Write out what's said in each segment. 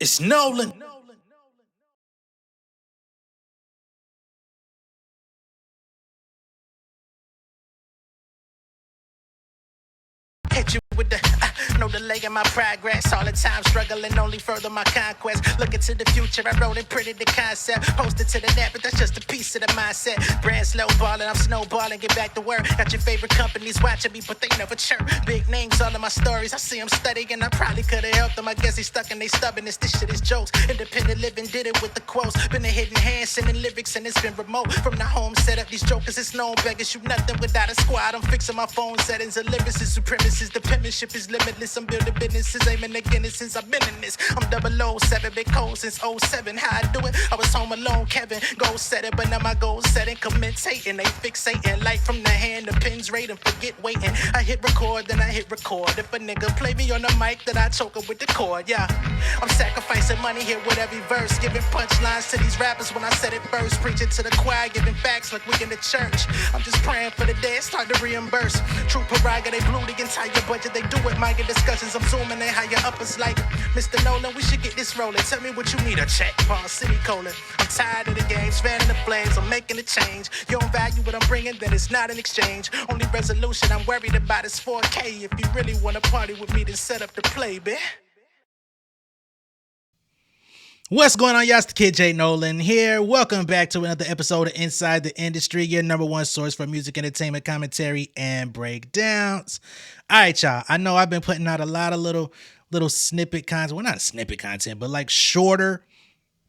It's Nolan. Hit you with the no delay in my progress. All the time struggling, only further my conquest. Looking to the future, I wrote and printed the concept. Posted to the net, but that's just a piece of the mindset. Brand slow balling, I'm snowballing, get back to work. Got your favorite companies watching me, but they never chirp. Big names, all of my stories, I see them studying. I probably could have helped them, I guess they stuck in they stubbornness. This shit is jokes. Independent living did it with the quotes. Been a hidden hand, sending lyrics, and it's been remote. From the home set up, these jokers, it's known beggars. You nothing without a squad. I'm fixing my phone settings, and lyricists, supremacists. The penmanship is limitless. I'm building businesses, aiming again since I've been in this. I'm 007, been cold since '07. How I do it? I was home alone, Kevin. Goal setting, but now my goal setting, commentating. They fixating light from the hand, the pins rating, forget waiting. I hit record, then I hit record. If a nigga play me on the mic, then I choke him with the cord, yeah. I'm sacrificing money here with every verse, giving punchlines to these rappers when I said it first. Preaching to the choir, giving facts like we in the church. I'm just praying for the day it's start to reimburse. True prerogative, they blew the entire budget. They do it, minor discussions. I'm zooming, they higher up. It's like, Mr. Nolan, we should get this rolling. Tell me what you need, a check, pause, semicolon. I'm tired of the games, fanning the flames. I'm making a change. You don't value what I'm bringing, then it's not an exchange. Only resolution I'm worried about is 4K. If you really want to party with me, then set up the play, bitch. What's going on, y'all? It's the kid J Nolan here. Welcome back to another episode of Inside the Industry, your number one source for music, entertainment, commentary, and breakdowns. All right, y'all. I know I've been putting out a lot of little snippet content. Well, not snippet content, but like shorter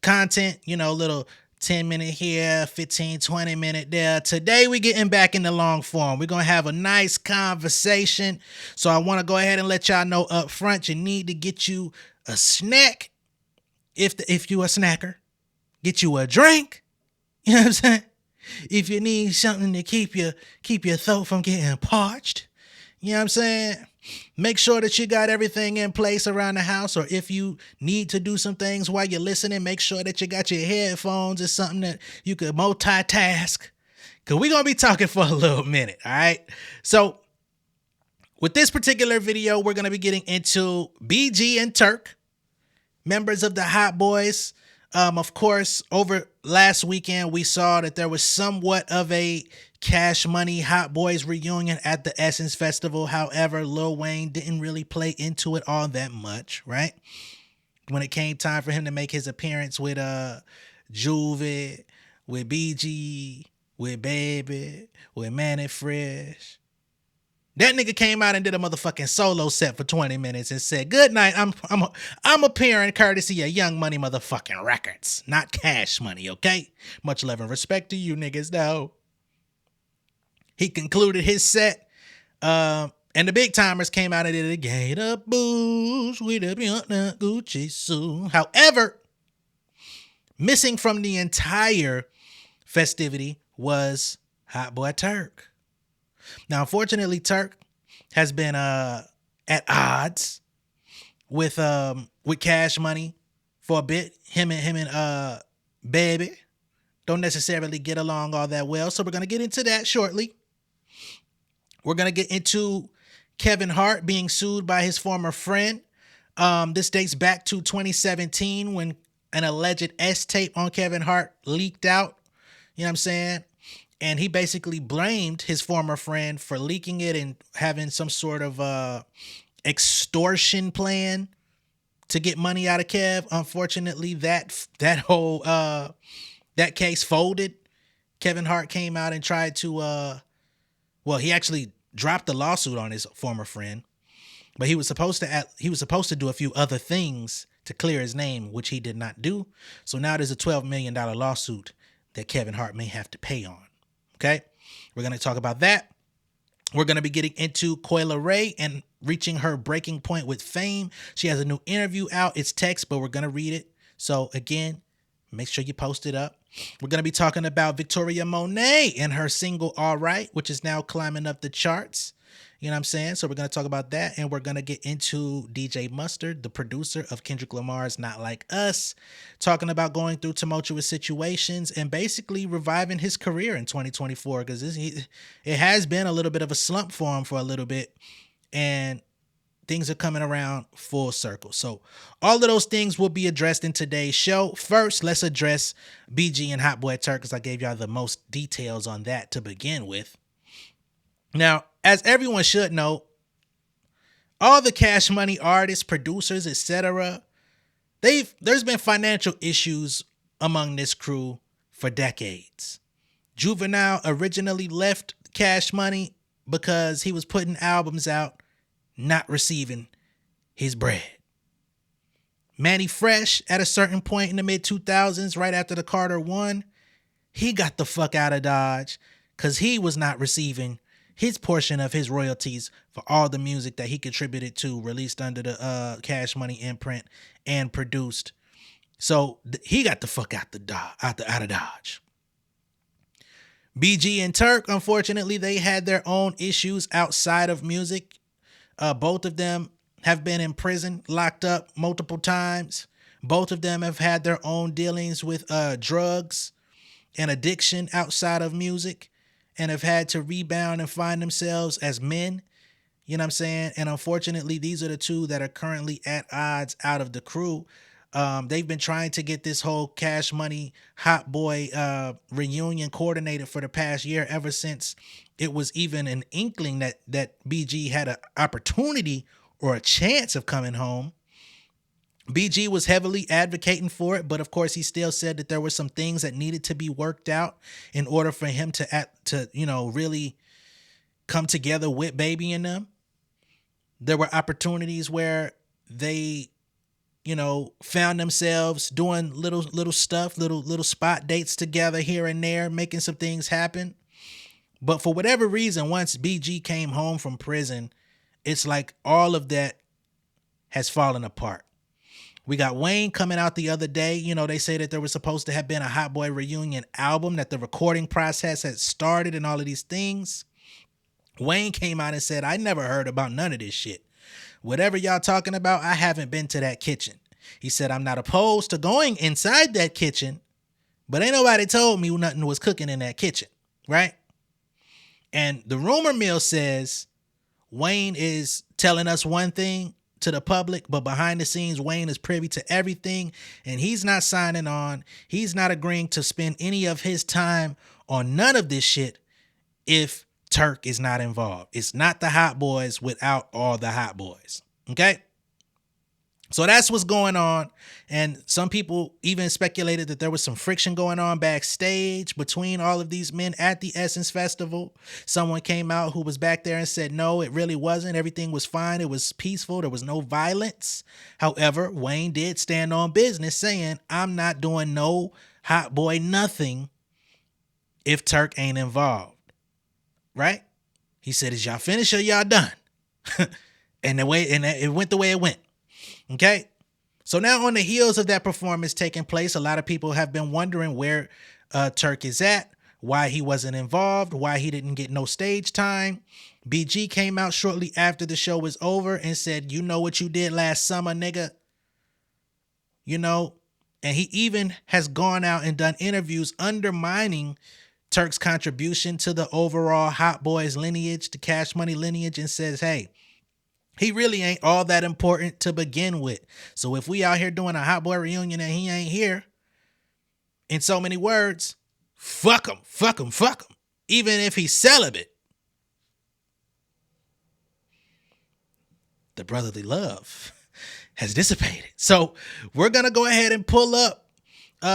content, little 10-minute here, 15, 20-minute there. Today, we're getting back in the long form. We're going to have a nice conversation. So I want to go ahead and let y'all know up front, you need to get you a snack. If you a snacker, get you a drink. You know what I'm saying? If you need something to keep your throat from getting parched, you know what I'm saying? Make sure that you got everything in place around the house, or if you need to do some things while you're listening, make sure that you got your headphones or something that you could multitask. Cause we're gonna be talking for a little minute, all right? So with this particular video, we're gonna be getting into BG and Turk, members of the Hot Boys. Of course, over last weekend, we saw that there was somewhat of a Cash Money Hot Boys reunion at the Essence Festival. However, Lil Wayne didn't really play into it all that much, right? When it came time for him to make his appearance with Juvie, with BG, with Baby, with Monét Fresh, that nigga came out and did a motherfucking solo set for 20 minutes and said, "Good night. I'm appearing courtesy of Young Money motherfucking records, not Cash Money, okay? Much love and respect to you niggas, though." He concluded his set, and the big timers came out and did a gator boost with a Gucci suit. However, missing from the entire festivity was Hot Boy Turk. Now, unfortunately, Turk has been at odds with Cash Money for a bit. Him and Baby don't necessarily get along all that well. So we're gonna get into that shortly. We're gonna get into Kevin Hart being sued by his former friend. This dates back to 2017 when an alleged S tape on Kevin Hart leaked out. You know what I'm saying? And he basically blamed his former friend for leaking it and having some sort of extortion plan to get money out of Kev. Unfortunately, that whole that case folded. Kevin Hart came out and tried to he actually dropped the lawsuit on his former friend, but he was supposed to do a few other things to clear his name, which he did not do. So now there's a $12 million lawsuit that Kevin Hart may have to pay on. Okay, we're going to talk about that. We're going to be getting into Coi Leray and reaching her breaking point with fame. She has a new interview out. It's text, but we're going to read it. So again, make sure you post it up. We're going to be talking about Victoria Monét and her single All Right, which is now climbing up the charts. You know what I'm saying? So we're going to talk about that, and we're going to get into DJ Mustard, the producer of Kendrick Lamar's Not Like Us, talking about going through tumultuous situations and basically reviving his career in 2024, because it has been a little bit of a slump for him for a little bit. And things are coming around full circle. So all of those things will be addressed in today's show. First, let's address BG and Hot Boy Turk, because I gave y'all the most details on that to begin with. Now, as everyone should know, all the Cash Money artists, producers, etc., there's been financial issues among this crew for decades. Juvenile originally left Cash Money because he was putting albums out, not receiving his bread. Manny Fresh, at a certain point in the mid-2000s, right after the Carter won, he got the fuck out of Dodge because he was not receiving his portion of his royalties for all the music that he contributed to, released under the Cash Money imprint and produced. So he got the fuck out of Dodge. BG and Turk, unfortunately, they had their own issues outside of music. Both of them have been in prison, locked up multiple times. Both of them have had their own dealings with drugs and addiction outside of music, and have had to rebound and find themselves as men. You know what I'm saying? And unfortunately, these are the two that are currently at odds out of the crew. They've been trying to get this whole Cash Money Hot Boy reunion coordinated for the past year, ever since it was even an inkling that BG had an opportunity or a chance of coming home. BG was heavily advocating for it, but of course he still said that there were some things that needed to be worked out in order for him to really come together with Baby and them. There were opportunities where they, found themselves doing little stuff, little spot dates together here and there, making some things happen. But for whatever reason, once BG came home from prison, it's like all of that has fallen apart. We got Wayne coming out the other day. They say that there was supposed to have been a Hot Boy reunion album, that the recording process had started and all of these things. Wayne came out and said, I never heard about none of this shit. Whatever y'all talking about, I haven't been to that kitchen. He said, I'm not opposed to going inside that kitchen, but ain't nobody told me nothing was cooking in that kitchen, right? And the rumor mill says Wayne is telling us one thing to the public, but behind the scenes, Wayne is privy to everything, and he's not signing on. He's not agreeing to spend any of his time on none of this shit if Turk is not involved. It's not the Hot Boys without all the Hot Boys. Okay? So that's what's going on. And some people even speculated that there was some friction going on backstage between all of these men at the Essence Festival. Someone came out who was back there and said, no, it really wasn't. Everything was fine. It was peaceful. There was no violence. However, Wayne did stand on business saying, I'm not doing no Hot Boy nothing if Turk ain't involved. Right? He said, is y'all finished or y'all done? and it went the way it went. Okay, so now on the heels of that performance taking place, a lot of people have been wondering where Turk is at, why he wasn't involved, why he didn't get no stage time. BG came out shortly after the show was over and said, you know what you did last summer, nigga? And he even has gone out and done interviews undermining Turk's contribution to the overall Hot Boys lineage, the Cash Money lineage, and says, hey, he really ain't all that important to begin with. So if we out here doing a Hot Boy reunion and he ain't here, in so many words, fuck him, fuck him, fuck him. Even if he's celibate. The brotherly love has dissipated. So we're going to go ahead and pull up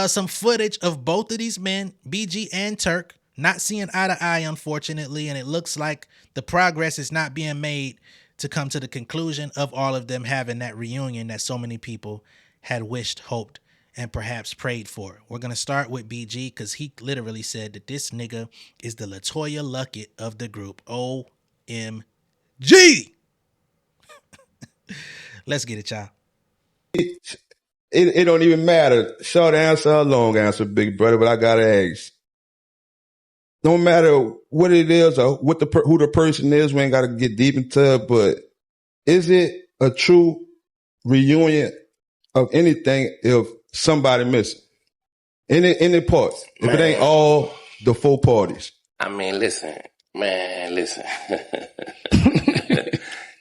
some footage of both of these men, BG and Turk, not seeing eye to eye, unfortunately. And it looks like the progress is not being made to come to the conclusion of all of them having that reunion that so many people had wished, hoped, and perhaps prayed for. We're going to start with BG because he literally said that this nigga is the LaToya Luckett of the group. OMG. Let's get it, y'all. It don't even matter. Short answer or long answer, big brother, but I got to ask. No matter what it is or who the person is, we ain't got to get deep into it, but is it a true reunion of anything if somebody missing? Any parts? If it ain't all the four parties. I mean, listen.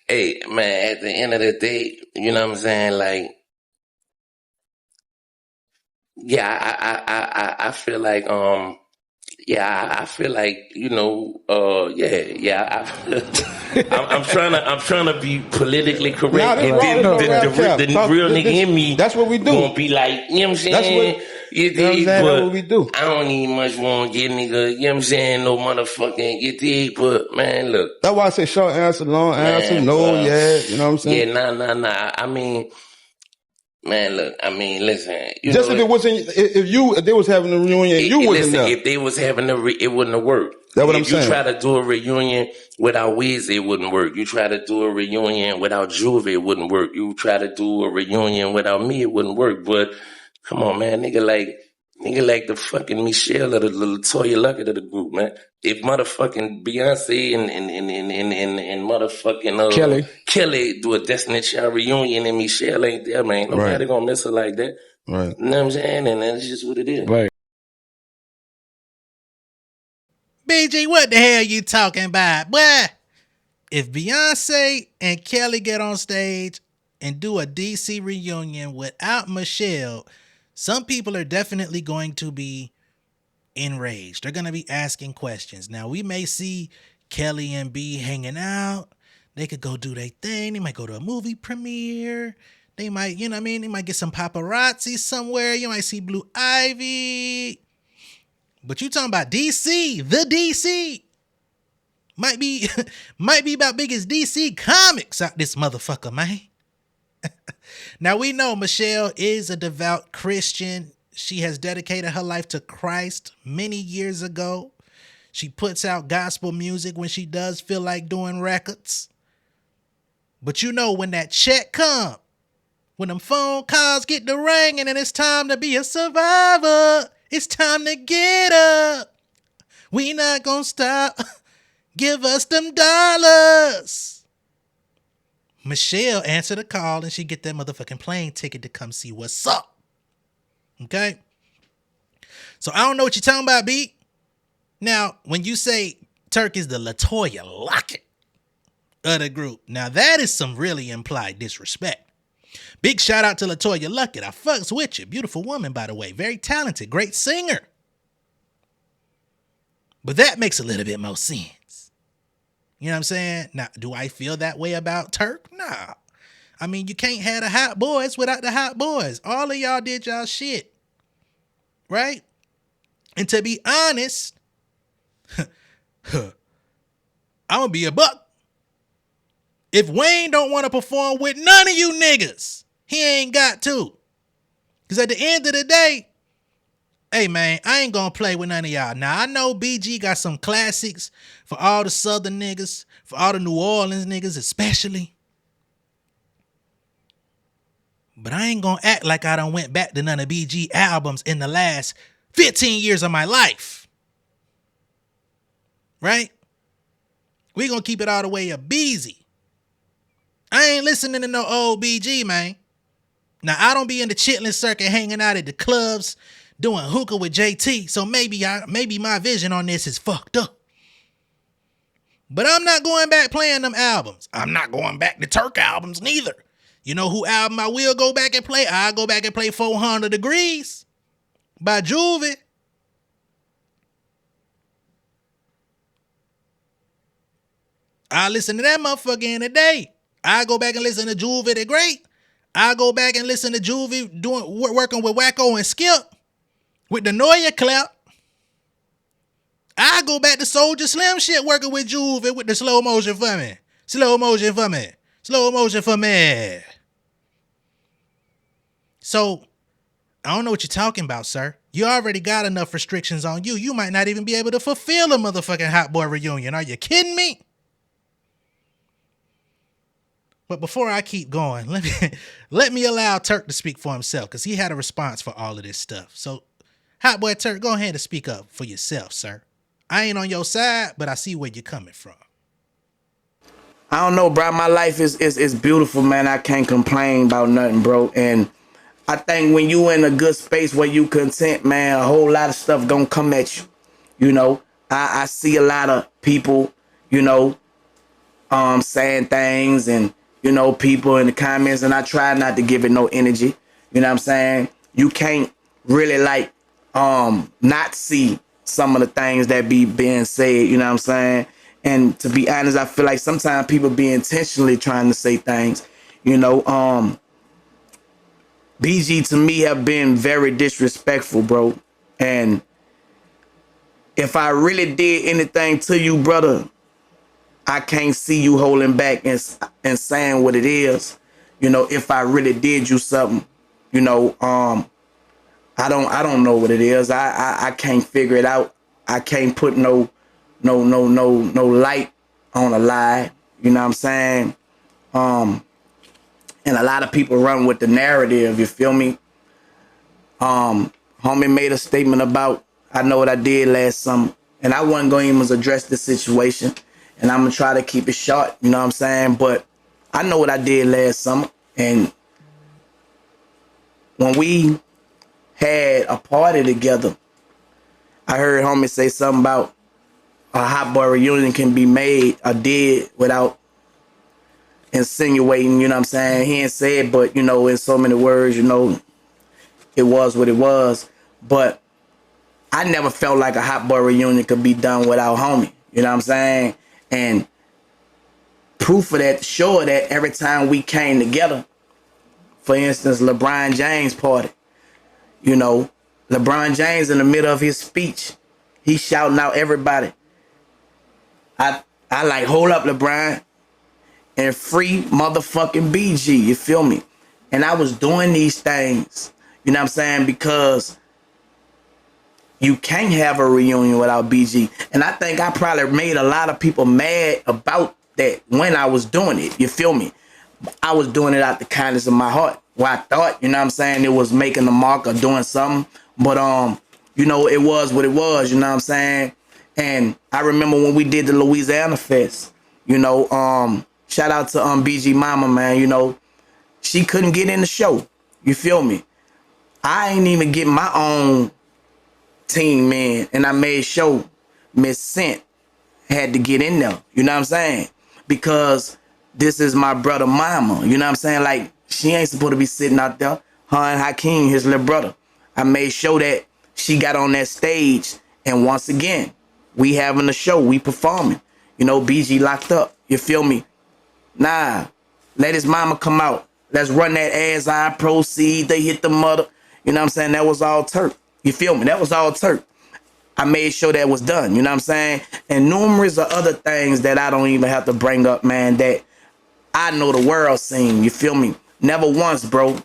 Hey, man, at the end of the day, you know what I'm saying? Like, yeah, I feel like, yeah, I feel like, I'm trying to be politically correct. Nah, this And wrong. then This no rap cap. the real nigga in me, that's what we do. Gonna be like, you know what I'm saying? That's what that's what we do. I don't even much want to get nigga, you know what I'm saying? No motherfucking get dig, but man, look. That's why I say short answer, long answer, no, yeah, you know what I'm saying? Yeah, nah. I mean, man, look, I mean, listen. Just if it wasn't, if they was having a reunion, you wasn't there. If they was having it wouldn't have worked. That's what I'm saying. You try to do a reunion without Wiz, it wouldn't work. You try to do a reunion without Juve, it wouldn't work. You try to do a reunion without me, it wouldn't work. But come on, man, nigga like the fucking Michelle or the little Toya Luckett of the group, man. If motherfucking Beyonce and motherfucking Kelly do a Destiny Child reunion and Michelle ain't there, man, nobody gonna miss her like that. Right. You know what I'm saying? And that's just what it is. Right. BG, what the hell you talking about? Boy, if Beyonce and Kelly get on stage and do a DC reunion without Michelle, some people are definitely going to be enraged. They're going to be asking questions. Now, we may see Kelly and B hanging out. They could go do their thing. They might go to a movie premiere. They might, you know what I mean? They might get some paparazzi somewhere. You might see Blue Ivy. But you talking about DC, the DC. Might be about biggest DC comics out this motherfucker, man. Now, we know Michelle is a devout Christian. She has dedicated her life to Christ many years ago. She puts out gospel music when she does feel like doing records. But you know, when that check come, when them phone calls get the ringing and it's time to be a survivor, it's time to get up. We not gonna stop. Give us them dollars. Michelle answer the call and she get that motherfucking plane ticket to come see what's up. Okay? So I don't know what you're talking about, B. Now, when you say Turk is the LaToya Lockett of the group, now that is some really implied disrespect. Big shout out to LaToya Lockett. I fucks with you. Beautiful woman, by the way. Very talented. Great singer. But that makes a little bit more sense. You know what I'm saying? Now, do I feel that way about Turk? Nah. I mean, you can't have the hot boys without the hot boys. All of y'all did y'all shit. Right? And to be honest, I'm gonna be a buck. If Wayne don't want to perform with none of you niggas, he ain't got to. Because at the end of the day, hey man, I ain't gonna play with none of y'all. Now I know BG got some classics for all the Southern niggas, for all the New Orleans niggas especially. But I ain't gonna act like I done went back to none of BG albums in the last 15 years of my life. Right? We gonna keep it all the way up Beezy. I ain't listening to no old BG, man. Now, I don't be in the chitlin circuit hanging out at the clubs doing hookah with JT, so maybe my vision on this is fucked up. But I'm not going back playing them albums. I'm not going back to Turk albums neither. You know who album I will go back and play? I'll go back and play 400 Degrees by Juve. I listen to that motherfucker in a day. I go back and listen to Juve the Great. I go back and listen to Juve working with Wacko and Skip with the Noya clap. I go back to Soulja Slim shit working with Juve with the slow motion for me. Slow motion for me. Slow motion for me. So, I don't know what you're talking about, sir. You already got enough restrictions on you. You might not even be able to fulfill a motherfucking Hot Boy reunion. Are you kidding me? But before I keep going, let me allow Turk to speak for himself because he had a response for all of this stuff. So, Hot Boy Turk, go ahead and speak up for yourself, sir. I ain't on your side, but I see where you're coming from. I don't know, bro. My life is beautiful, man. I can't complain about nothing, bro. And I think when you in a good space where you content, man, a whole lot of stuff gonna come at you. You know, I see a lot of people, you know, saying things and, you know, people in the comments, and I try not to give it no energy. You know what I'm saying? You can't really like not see some of the things that be being said, you know what I'm saying? And to be honest, I feel like sometimes people be intentionally trying to say things, you know. BG to me have been very disrespectful, bro. And if I really did anything to you, brother, I can't see you holding back and saying what it is. You know, if I really did you something, you know, I don't know what it is. I can't figure it out. I can't put no light on a lie. You know what I'm saying? And a lot of people run with the narrative, you feel me? Homie made a statement about, I know what I did last summer, and I wasn't going to even address the situation, and I'm going to try to keep it short, you know what I'm saying? But I know what I did last summer, and when we had a party together, I heard homie say something about a hot boy reunion can be made or did without insinuating, you know what I'm saying? He ain't said, but, you know, in so many words, you know, it was what it was. But I never felt like a hot boy reunion could be done without homie. You know what I'm saying? And proof of that, sure that every time we came together, for instance, LeBron James party, you know, LeBron James in the middle of his speech, he shouting out everybody. I like, hold up, LeBron, and free motherfucking BG, you feel me? And I was doing these things, you know what I'm saying, because you can't have a reunion without BG. And I think I probably made a lot of people mad about that when I was doing it. You feel me? I was doing it out the kindness of my heart. Where I thought, you know what I'm saying, it was making the mark or doing something. But you know, it was what it was, you know what I'm saying? And I remember when we did the Louisiana Fest, you know, shout out to BG Mama, man, you know, she couldn't get in the show. You feel me? I ain't even get my own team, man, and I made sure Miss Scent had to get in there. You know what I'm saying? Because this is my brother mama. You know what I'm saying? Like, she ain't supposed to be sitting out there. Her and Hakeem, his little brother. I made sure that she got on that stage, and once again, we having a show, we performing. You know, BG locked up. You feel me? Nah, let his mama come out. Let's run that As I Proceed. They hit the mother. You know what I'm saying? That was all Turk. You feel me? That was all Turk. I made sure that was done. You know what I'm saying? And numerous of other things that I don't even have to bring up, man, that I know the world seen. You feel me? Never once, bro,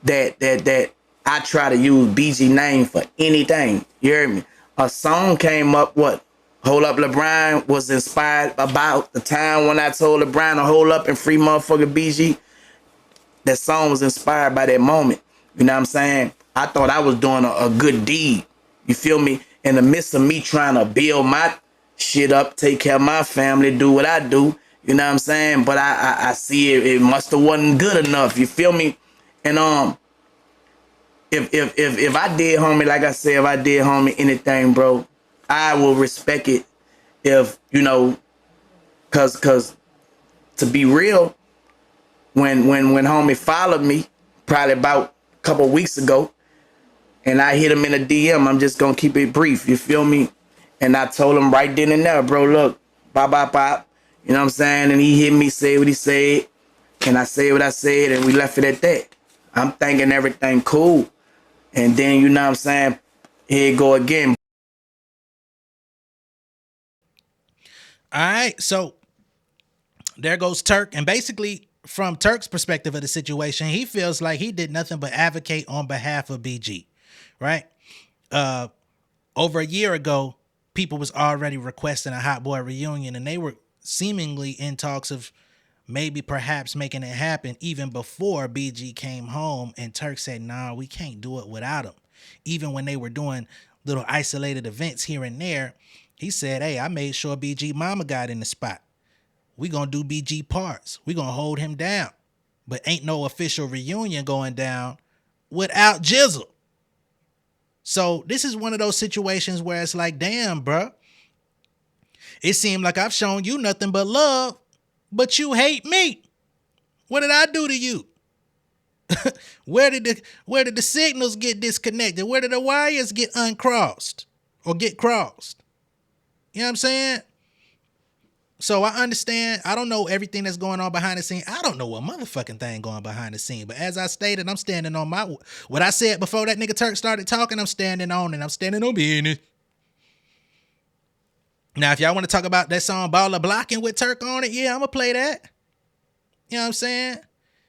that I try to use BG name for anything. You hear me? A song came up, what? Hold Up LeBron was inspired about the time when I told LeBron to hold up and free motherfucker BG. That song was inspired by that moment. You know what I'm saying? I thought I was doing a good deed. You feel me? In the midst of me trying to build my shit up, take care of my family, do what I do. You know what I'm saying? But I see it must have wasn't good enough. You feel me? And if I did homie, like I said, if I did homie anything, bro, I will respect it. If, you know, cause to be real, when homie followed me probably about a couple weeks ago, and I hit him in a DM, I'm just gonna keep it brief, you feel me? And I told him right then and there, bro, look, bop, bop, bop, you know what I'm saying? And he hit me, say what he said, and I said what I said, and we left it at that. I'm thinking everything cool. And then, you know what I'm saying, here you go again. All right, so there goes Turk, and basically from Turk's perspective of the situation, he feels like he did nothing but advocate on behalf of BG, right? Over a year ago, people was already requesting a Hot Boy reunion, and they were seemingly in talks of maybe perhaps making it happen even before BG came home. And Turk said, "Nah, we can't do it without him." Even when they were doing little isolated events here and there, he said, "Hey, I made sure BG Mama got in the spot. We gonna do BG parts. We gonna hold him down. But ain't no official reunion going down without Jizzle." So this is one of those situations where it's like, damn, bro. It seemed like I've shown you nothing but love, but you hate me. What did I do to you? Where did the signals get disconnected? Where did the wires get uncrossed or get crossed? You know what I'm saying? So I understand. I don't know everything that's going on behind the scene. I don't know what motherfucking thing going behind the scene. But as I stated, I'm standing on what I said before that nigga Turk started talking. I'm standing on, and I'm standing on business. Now, if y'all want to talk about that song Baller Blocking with Turk on it, yeah, I'm going to play that. You know what I'm saying?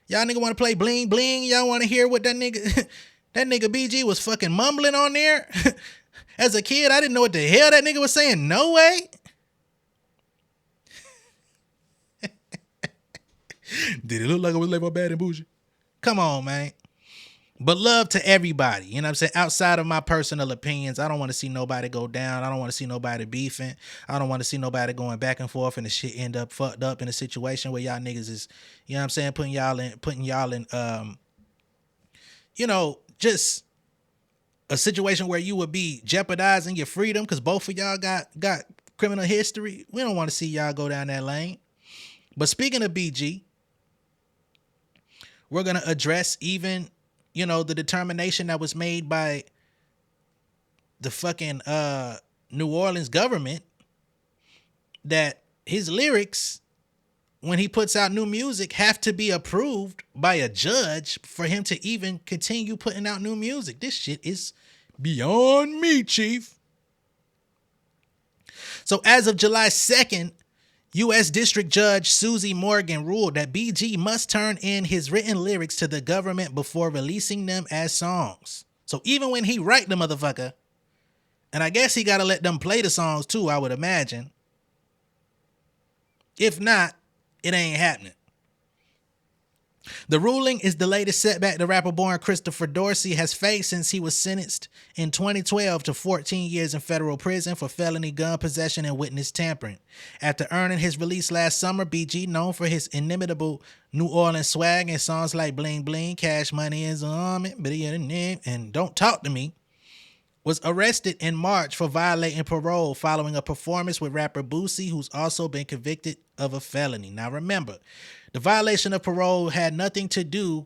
Y'all nigga want to play Bling Bling? Y'all want to hear what that nigga BG was fucking mumbling on there? As a kid, I didn't know what the hell that nigga was saying. No way. Did it look like I was like my bad and bougie? Come on, man. But love to everybody. You know what I'm saying? Outside of my personal opinions, I don't want to see nobody go down. I don't want to see nobody beefing. I don't want to see nobody going back and forth and the shit end up fucked up in a situation where y'all niggas is, you know what I'm saying, putting y'all in just a situation where you would be jeopardizing your freedom because both of y'all got criminal history. We don't want to see y'all go down that lane. But speaking of BG, we're going to address even, the determination that was made by the fucking New Orleans government that his lyrics, when he puts out new music, have to be approved by a judge for him to even continue putting out new music. This shit is beyond me, Chief. So as of July 2nd, U.S. District Judge Susie Morgan ruled that BG must turn in his written lyrics to the government before releasing them as songs. So even when he write the motherfucker, and I guess he got to let them play the songs too, I would imagine. If not, it ain't happening. The ruling is the latest setback the rapper-born Christopher Dorsey has faced since he was sentenced in 2012 to 14 years in federal prison for felony gun possession and witness tampering. After earning his release last summer, BG, known for his inimitable New Orleans swag and songs like Bling Bling, Cash Money is on it, and Don't Talk to Me, was arrested in March for violating parole following a performance with rapper Boosie, who's also been convicted of a felony. Now remember, the violation of parole had nothing to do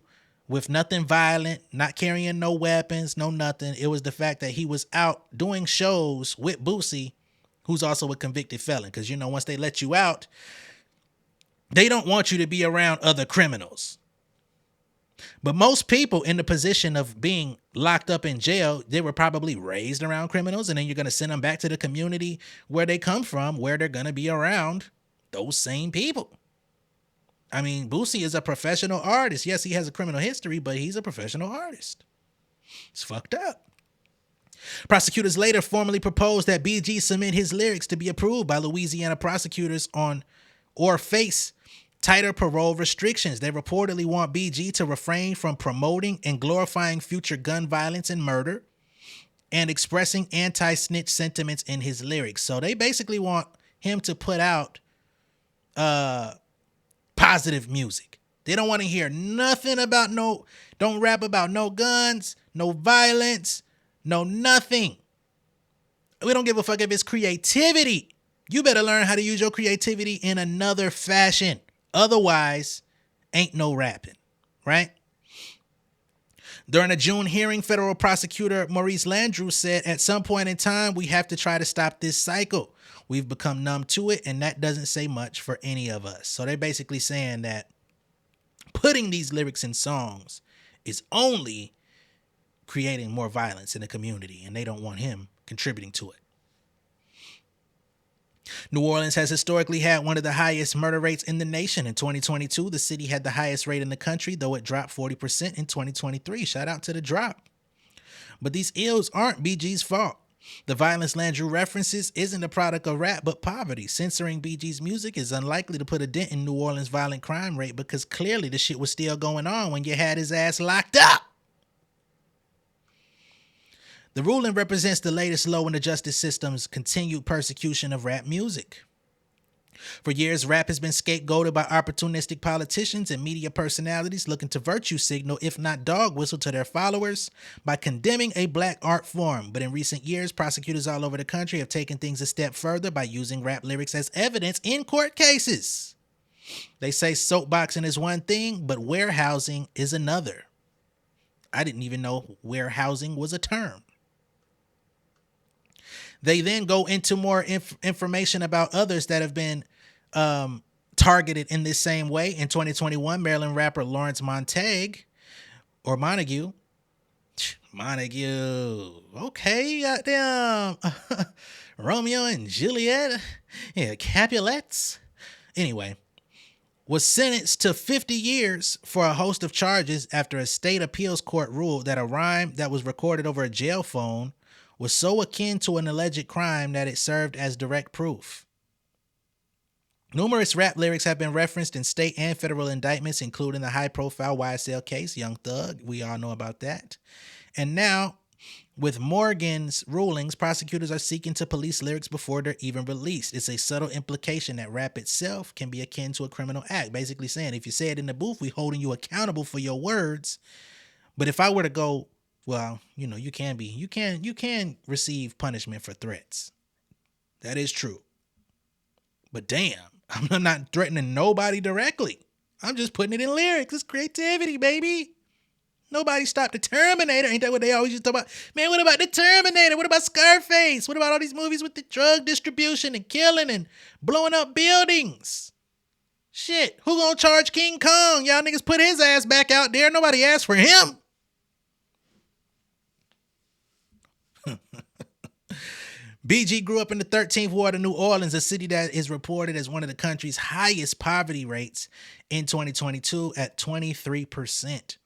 with nothing violent, not carrying no weapons, no nothing. It was the fact that he was out doing shows with Boosie, who's also a convicted felon. Because, once they let you out, they don't want you to be around other criminals. But most people in the position of being locked up in jail, they were probably raised around criminals, and then you're going to send them back to the community where they come from, where they're going to be around those same people. I mean, Boosie is a professional artist. Yes, he has a criminal history, but he's a professional artist. It's fucked up. Prosecutors later formally proposed that BG submit his lyrics to be approved by Louisiana prosecutors or face tighter parole restrictions. They reportedly want BG to refrain from promoting and glorifying future gun violence and murder and expressing anti-snitch sentiments in his lyrics. So they basically want him to put out positive music. They don't want to hear nothing about don't rap about no guns, no violence, no nothing. We don't give a fuck if it's creativity. You better learn how to use your creativity in another fashion. Otherwise, ain't no rapping, right? During a June hearing, federal prosecutor Maurice Landrieu said, at some point in time, we have to try to stop this cycle. We've become numb to it, and that doesn't say much for any of us. So they're basically saying that putting these lyrics in songs is only creating more violence in the community, and they don't want him contributing to it. New Orleans has historically had one of the highest murder rates in the nation. In 2022, the city had the highest rate in the country, though it dropped 40% in 2023. Shout out to the drop. But these ills aren't BG's fault. The violence Landrieu references isn't a product of rap, but poverty. Censoring BG's music is unlikely to put a dent in New Orleans' violent crime rate because clearly the shit was still going on when you had his ass locked up. The ruling represents the latest low in the justice system's continued persecution of rap music. For years, rap has been scapegoated by opportunistic politicians and media personalities looking to virtue signal, if not dog whistle, to their followers by condemning a black art form. But in recent years, prosecutors all over the country have taken things a step further by using rap lyrics as evidence in court cases. They say soapboxing is one thing, but warehousing is another. I didn't even know warehousing was a term. They then go into more information about others that have been targeted in this same way. In 2021, Maryland rapper Lawrence Montague, or Montague, okay, goddamn, Romeo and Juliet, yeah, Capulets. Anyway, was sentenced to 50 years for a host of charges after a state appeals court ruled that a rhyme that was recorded over a jail phone was so akin to an alleged crime that it served as direct proof. Numerous rap lyrics have been referenced in state and federal indictments, including the high-profile YSL case, Young Thug. We all know about that. And now, with Morgan's rulings, prosecutors are seeking to police lyrics before they're even released. It's a subtle implication that rap itself can be akin to a criminal act, basically saying if you say it in the booth, we're holding you accountable for your words. But if I were to go, well, you can receive punishment for threats. That is true. But damn, I'm not threatening nobody directly. I'm just putting it in lyrics. It's creativity, baby. Nobody stopped the Terminator. Ain't that what they always used to talk about? Man, what about the Terminator? What about Scarface? What about all these movies with the drug distribution and killing and blowing up buildings? Shit, who gonna charge King Kong? Y'all niggas put his ass back out there. Nobody asked for him. BG grew up in the 13th ward of New Orleans, a city that is reported as one of the country's highest poverty rates in 2022 at 23%.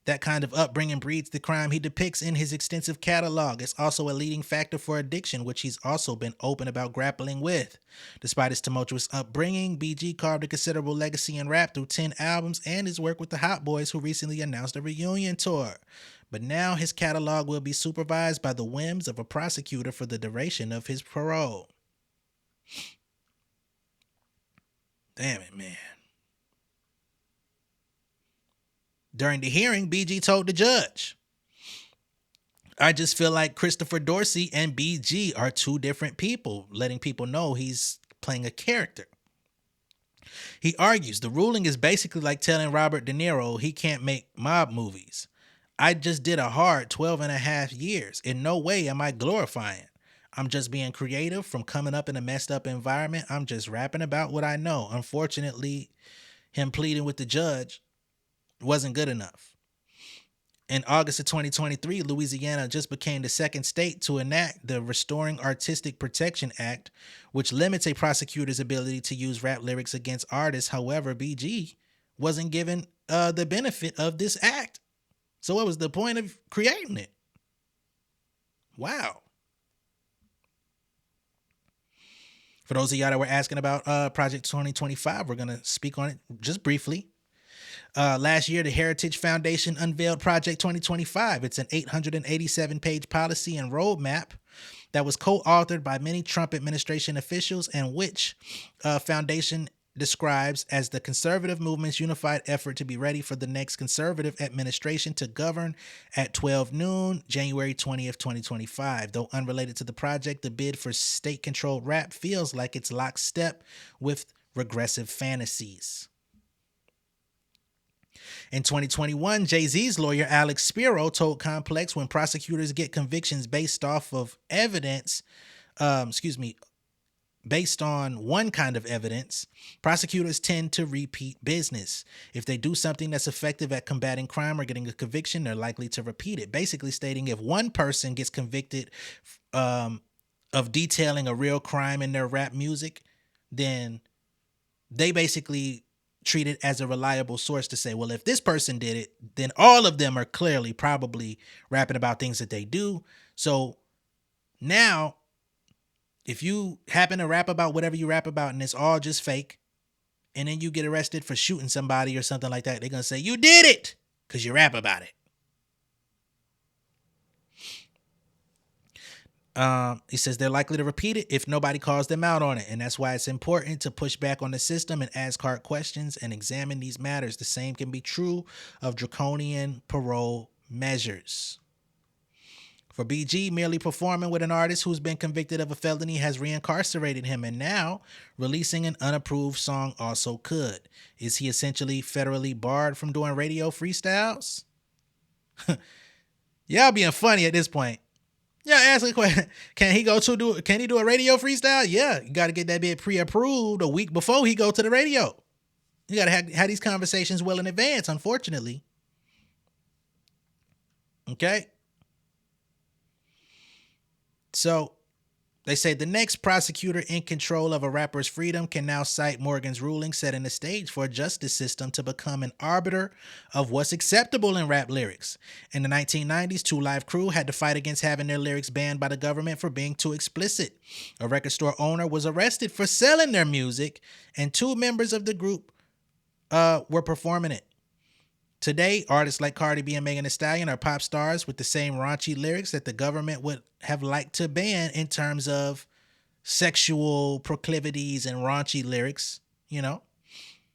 That kind of upbringing breeds the crime he depicts in his extensive catalog. It's also a leading factor for addiction, which he's also been open about grappling with. Despite his tumultuous upbringing, BG carved a considerable legacy in rap through 10 albums and his work with the Hot Boys, who recently announced a reunion tour. But now his catalog will be supervised by the whims of a prosecutor for the duration of his parole. Damn it, man. During the hearing, BG told the judge, I just feel like Christopher Dorsey and BG are two different people, letting people know he's playing a character. He argues the ruling is basically like telling Robert De Niro he can't make mob movies. I just did a hard 12 and a half years. In no way am I glorifying. I'm just being creative from coming up in a messed up environment. I'm just rapping about what I know. Unfortunately, him pleading with the judge wasn't good enough. In August of 2023, Louisiana just became the second state to enact the Restoring Artistic Protection Act, which limits a prosecutor's ability to use rap lyrics against artists. However, BG wasn't given the benefit of this act. So what was the point of creating it? Wow. For those of y'all that were asking about Project 2025, we're going to speak on it just briefly. Last year, the Heritage Foundation unveiled Project 2025. It's an 887-page policy and roadmap that was co-authored by many Trump administration officials and which foundation describes as the conservative movement's unified effort to be ready for the next conservative administration to govern at 12 noon, January 20th, 2025. Though unrelated to the project, the bid for state-controlled rap feels like it's lockstep with regressive fantasies. In 2021, Jay-Z's lawyer Alex Spiro told Complex when prosecutors get convictions based off of evidence, based on one kind of evidence, prosecutors tend to repeat business. If they do something that's effective at combating crime or getting a conviction, they're likely to repeat it. Basically stating if one person gets convicted of detailing a real crime in their rap music, then they basically treat it as a reliable source to say, well, if this person did it, then all of them are clearly probably rapping about things that they do. So now, if you happen to rap about whatever you rap about and it's all just fake, and then you get arrested for shooting somebody or something like that, they're going to say, you did it because you rap about it. He says they're likely to repeat it if nobody calls them out on it. And that's why it's important to push back on the system and ask hard questions and examine these matters. The same can be true of draconian parole measures. For BG, merely performing with an artist who's been convicted of a felony has reincarcerated him, and now releasing an unapproved song also could. Is he essentially federally barred from doing radio freestyles? Y'all being funny at this point. Yeah, ask a question. Can he do a radio freestyle? Yeah, you got to get that bit pre-approved a week before he go to the radio. You got to have these conversations well in advance, unfortunately. Okay. So they say the next prosecutor in control of a rapper's freedom can now cite Morgan's ruling, setting the stage for a justice system to become an arbiter of what's acceptable in rap lyrics. In the 1990s, 2 Live Crew had to fight against having their lyrics banned by the government for being too explicit. A record store owner was arrested for selling their music, and 2 members of the group were performing it. Today, artists like Cardi B and Megan Thee Stallion are pop stars with the same raunchy lyrics that the government would have liked to ban in terms of sexual proclivities and raunchy lyrics. You know,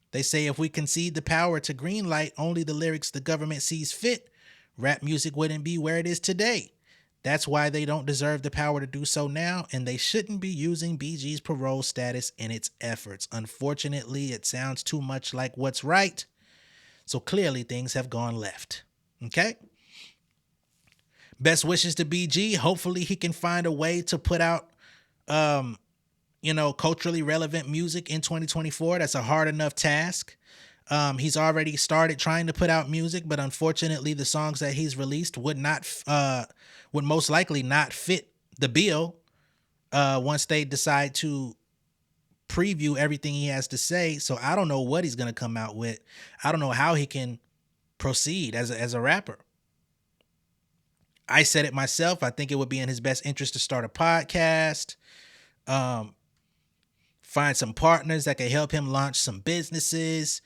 they say if we concede the power to greenlight only the lyrics the government sees fit, rap music wouldn't be where it is today. That's why they don't deserve the power to do so now, and they shouldn't be using BG's parole status in its efforts. Unfortunately, it sounds too much like what's right. So clearly things have gone left. Okay. Best wishes to BG. Hopefully he can find a way to put out, culturally relevant music in 2024. That's a hard enough task. He's already started trying to put out music, but unfortunately the songs that he's released would most likely not fit the bill once they decide to preview everything he has to say. So I don't know what he's going to come out with. I don't know how he can proceed as a rapper. I said it myself. I think it would be in his best interest to start a podcast, find some partners that can help him launch some businesses.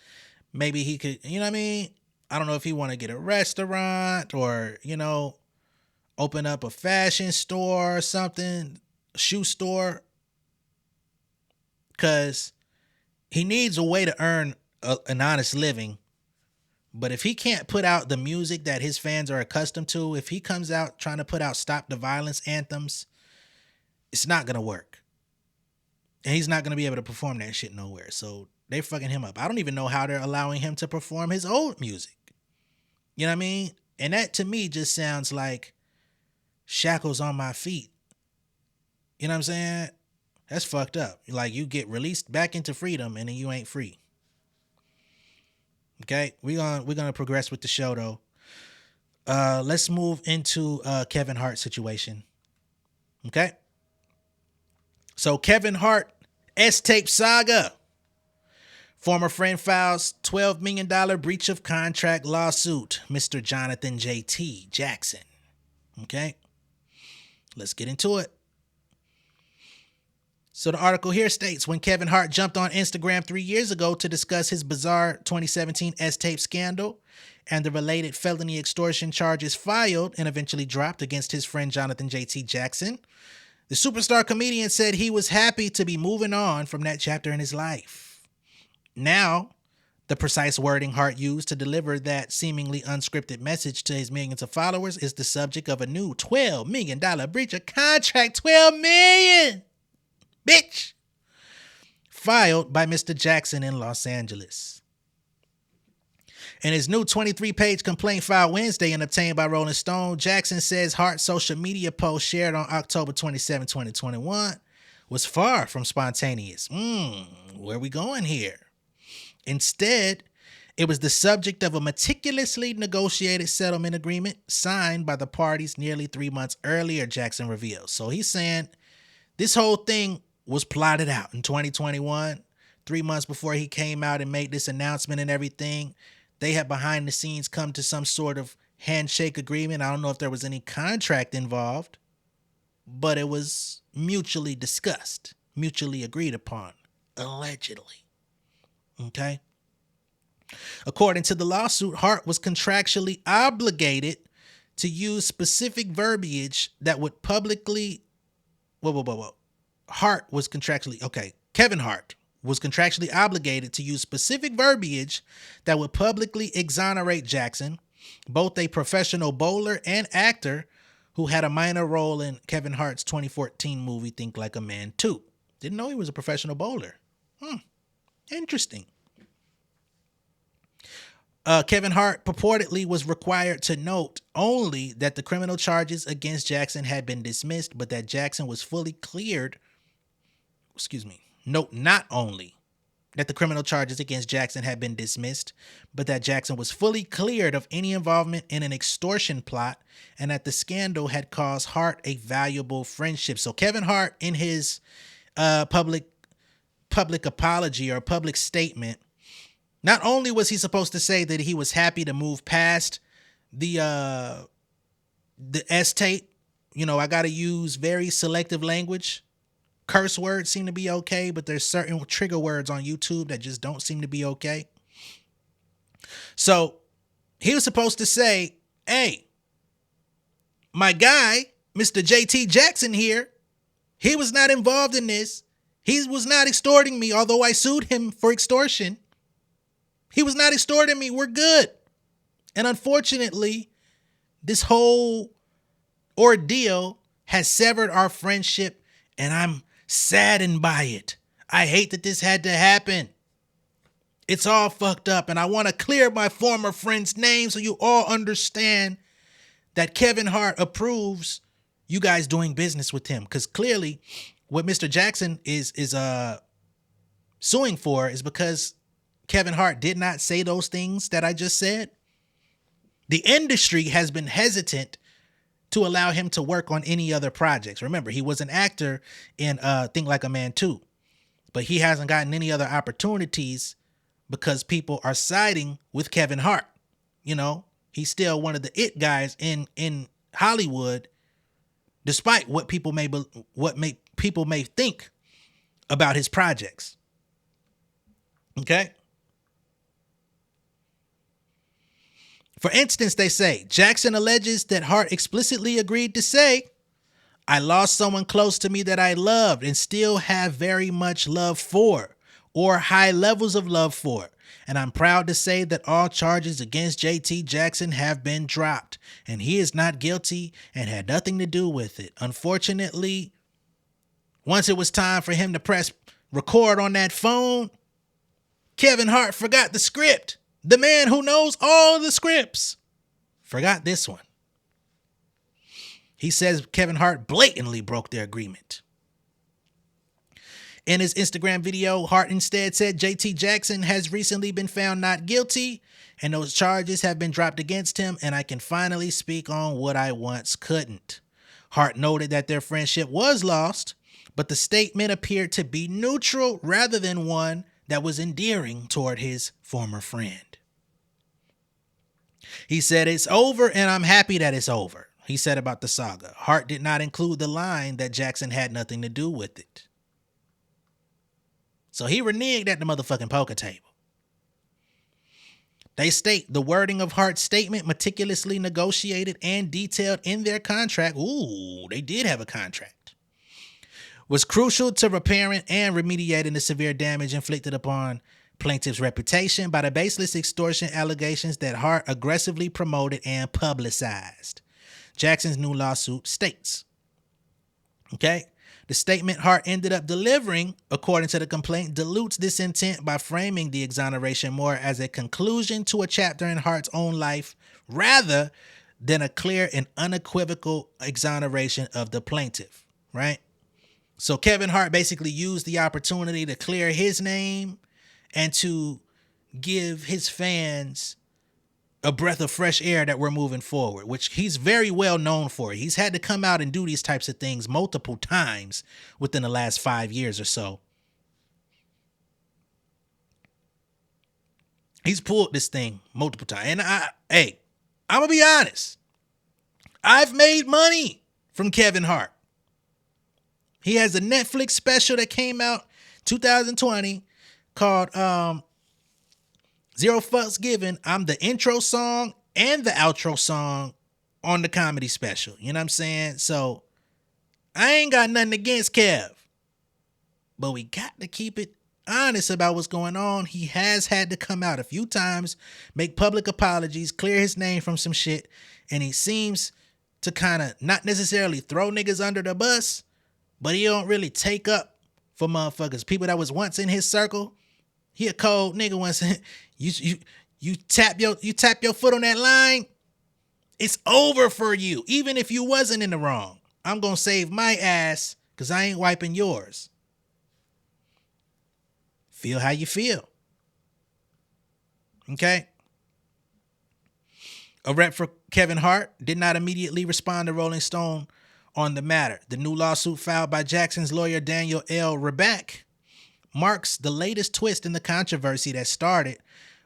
Maybe he could, you know what I mean? I don't know if he want to get a restaurant or, open up a fashion store or something, a shoe store. Because he needs a way to earn an honest living. But if he can't put out the music that his fans are accustomed to, if he comes out trying to put out Stop the Violence anthems, it's not going to work. And he's not going to be able to perform that shit nowhere. So they're fucking him up. I don't even know how they're allowing him to perform his old music. You know what I mean? And that to me just sounds like shackles on my feet. You know what I'm saying? That's fucked up. Like you get released back into freedom and then you ain't free. Okay, we're gonna progress with the show though. Let's move into Kevin Hart situation. Okay. So Kevin Hart S-tape saga. Former friend files $12 million breach of contract lawsuit. Mr. Jonathan J.T. Jackson. Okay. Let's get into it. So the article here states, when Kevin Hart jumped on Instagram 3 years ago to discuss his bizarre 2017 S-tape scandal and the related felony extortion charges filed and eventually dropped against his friend Jonathan J.T. Jackson, the superstar comedian said he was happy to be moving on from that chapter in his life. Now, the precise wording Hart used to deliver that seemingly unscripted message to his millions of followers is the subject of a new $12 million breach of contract. $12 million! Bitch! Filed by Mr. Jackson in Los Angeles. In his new 23-page complaint filed Wednesday and obtained by Rolling Stone, Jackson says Hart's social media post shared on October 27, 2021 was far from spontaneous. Where we going here? Instead, it was the subject of a meticulously negotiated settlement agreement signed by the parties nearly 3 months earlier, Jackson revealed. So he's saying this whole thing was plotted out in 2021, 3 months before he came out and made this announcement and everything. They had behind the scenes come to some sort of handshake agreement. I don't know if there was any contract involved, but it was mutually discussed, mutually agreed upon, allegedly. Okay. According to the lawsuit, Hart was contractually obligated to use specific verbiage that would publicly whoa. Hart was contractually, okay, Kevin Hart was contractually obligated to use specific verbiage that would publicly exonerate Jackson, both a professional bowler and actor who had a minor role in Kevin Hart's 2014 movie Think Like a Man 2. Didn't know he was a professional bowler. Interesting. Kevin Hart purportedly was required to note only that the criminal charges against Jackson had been dismissed, but that Jackson was fully cleared. Note not only that the criminal charges against Jackson had been dismissed, but that Jackson was fully cleared of any involvement in an extortion plot and that the scandal had caused Hart a valuable friendship. So Kevin Hart, in his public apology or public statement, not only was he supposed to say that he was happy to move past the S-tape, I got to use very selective language. Curse words seem to be okay, but there's certain trigger words on YouTube that just don't seem to be okay. So he was supposed to say, hey, my guy, Mr. JT Jackson here, he was not involved in this. He was not extorting me, although I sued him for extortion. He was not extorting me. We're good. And unfortunately, this whole ordeal has severed our friendship, and I'm saddened by it. I hate that this had to happen. It's all fucked up, and I want to clear my former friend's name so you all understand that Kevin Hart approves you guys doing business with him. Because clearly, what Mr. Jackson is suing for is because Kevin Hart did not say those things that I just said. The industry has been hesitant to allow him to work on any other projects. Remember, he was an actor in Think Like a Man 2, but he hasn't gotten any other opportunities because people are siding with Kevin Hart. He's still one of the it guys in Hollywood, despite what people may think about his projects. Okay? For instance, they say, Jackson alleges that Hart explicitly agreed to say, I lost someone close to me that I loved and still have very much love for, or high levels of love for. And I'm proud to say that all charges against JT Jackson have been dropped, and he is not guilty and had nothing to do with it. Unfortunately, once it was time for him to press record on that phone, Kevin Hart forgot the script. The man who knows all the scripts forgot this one. He says Kevin Hart blatantly broke their agreement. In his Instagram video, Hart instead said JT Jackson has recently been found not guilty and those charges have been dropped against him, and I can finally speak on what I once couldn't. Hart noted that their friendship was lost, but the statement appeared to be neutral rather than one that was endearing toward his former friend. He said, it's over and I'm happy that it's over, he said about the saga. Hart did not include the line that Jackson had nothing to do with it. So he reneged at the motherfucking poker table. They state the wording of Hart's statement, meticulously negotiated and detailed in their contract. Ooh, they did have a contract. Was crucial to repairing and remediating the severe damage inflicted upon plaintiff's reputation by the baseless extortion allegations that Hart aggressively promoted and publicized. Jackson's new lawsuit states. Okay. The statement Hart ended up delivering, according to the complaint, dilutes this intent by framing the exoneration more as a conclusion to a chapter in Hart's own life rather than a clear and unequivocal exoneration of the plaintiff, right? So Kevin Hart basically used the opportunity to clear his name and to give his fans a breath of fresh air that we're moving forward, which he's very well known for. He's had to come out and do these types of things multiple times within the last 5 years or so. He's pulled this thing multiple times. And I'm going to be honest. I've made money from Kevin Hart. He has a Netflix special that came out 2020 called Zero Fucks Given. I'm the intro song and the outro song on the comedy special. You know what I'm saying? So I ain't got nothing against Kev, but we got to keep it honest about what's going on. He has had to come out a few times, make public apologies, clear his name from some shit, and he seems to kind of not necessarily throw niggas under the bus, but he don't really take up for motherfuckers. People that was once in his circle, he a cold nigga once. You tap your foot on that line, it's over for you. Even if you wasn't in the wrong, I'm gonna save my ass because I ain't wiping yours. Feel how you feel. Okay. A rep for Kevin Hart did not immediately respond to Rolling Stone on the matter. The new lawsuit filed by Jackson's lawyer Daniel L. Rebeck marks the latest twist in the controversy that started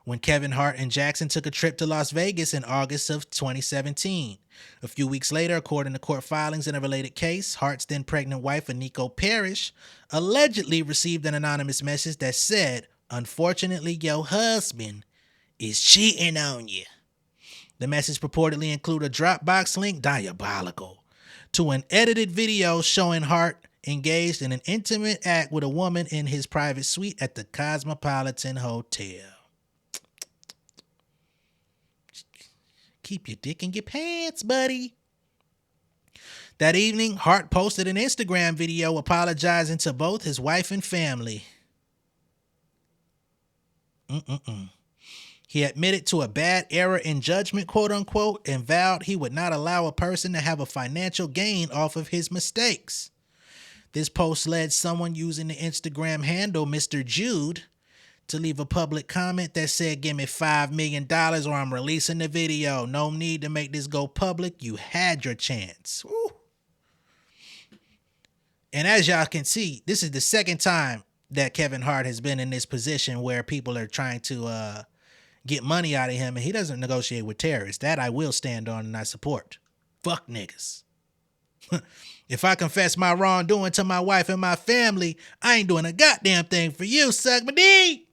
when Kevin Hart and Jackson took a trip to Las Vegas in August of 2017. A few weeks later, according to court filings in a related case, Hart's then pregnant wife, Aniko Parrish, allegedly received an anonymous message that said, "Unfortunately, your husband is cheating on you." The message purportedly included a Dropbox link, diabolical, to an edited video showing Hart engaged in an intimate act with a woman in his private suite at the Cosmopolitan Hotel. Keep your dick in your pants, buddy. That evening, Hart posted an Instagram video apologizing to both his wife and family. He admitted to a bad error in judgment, quote unquote, and vowed he would not allow a person to have a financial gain off of his mistakes. This post led someone using the Instagram handle Mr. Jude to leave a public comment that said, "Give me $5 million or I'm releasing the video. No need to make this go public. You had your chance." Woo. And as y'all can see, this is the second time that Kevin Hart has been in this position where people are trying to get money out of him, and he doesn't negotiate with terrorists. That I will stand on and I support. Fuck niggas. If I confess my wrongdoing to my wife and my family, I ain't doing a goddamn thing for you, suck my D.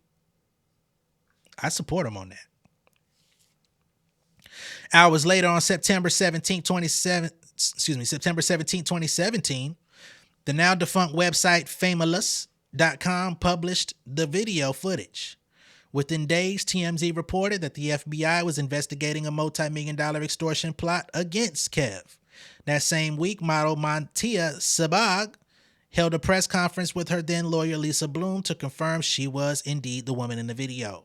I support him on that. Hours later, on September 17, 2017, the now defunct website Famous.com published the video footage. Within days, TMZ reported that the FBI was investigating a multi-million-dollar extortion plot against Kev. That same week, model Monét Sabag held a press conference with her then lawyer Lisa Bloom to confirm she was indeed the woman in the video.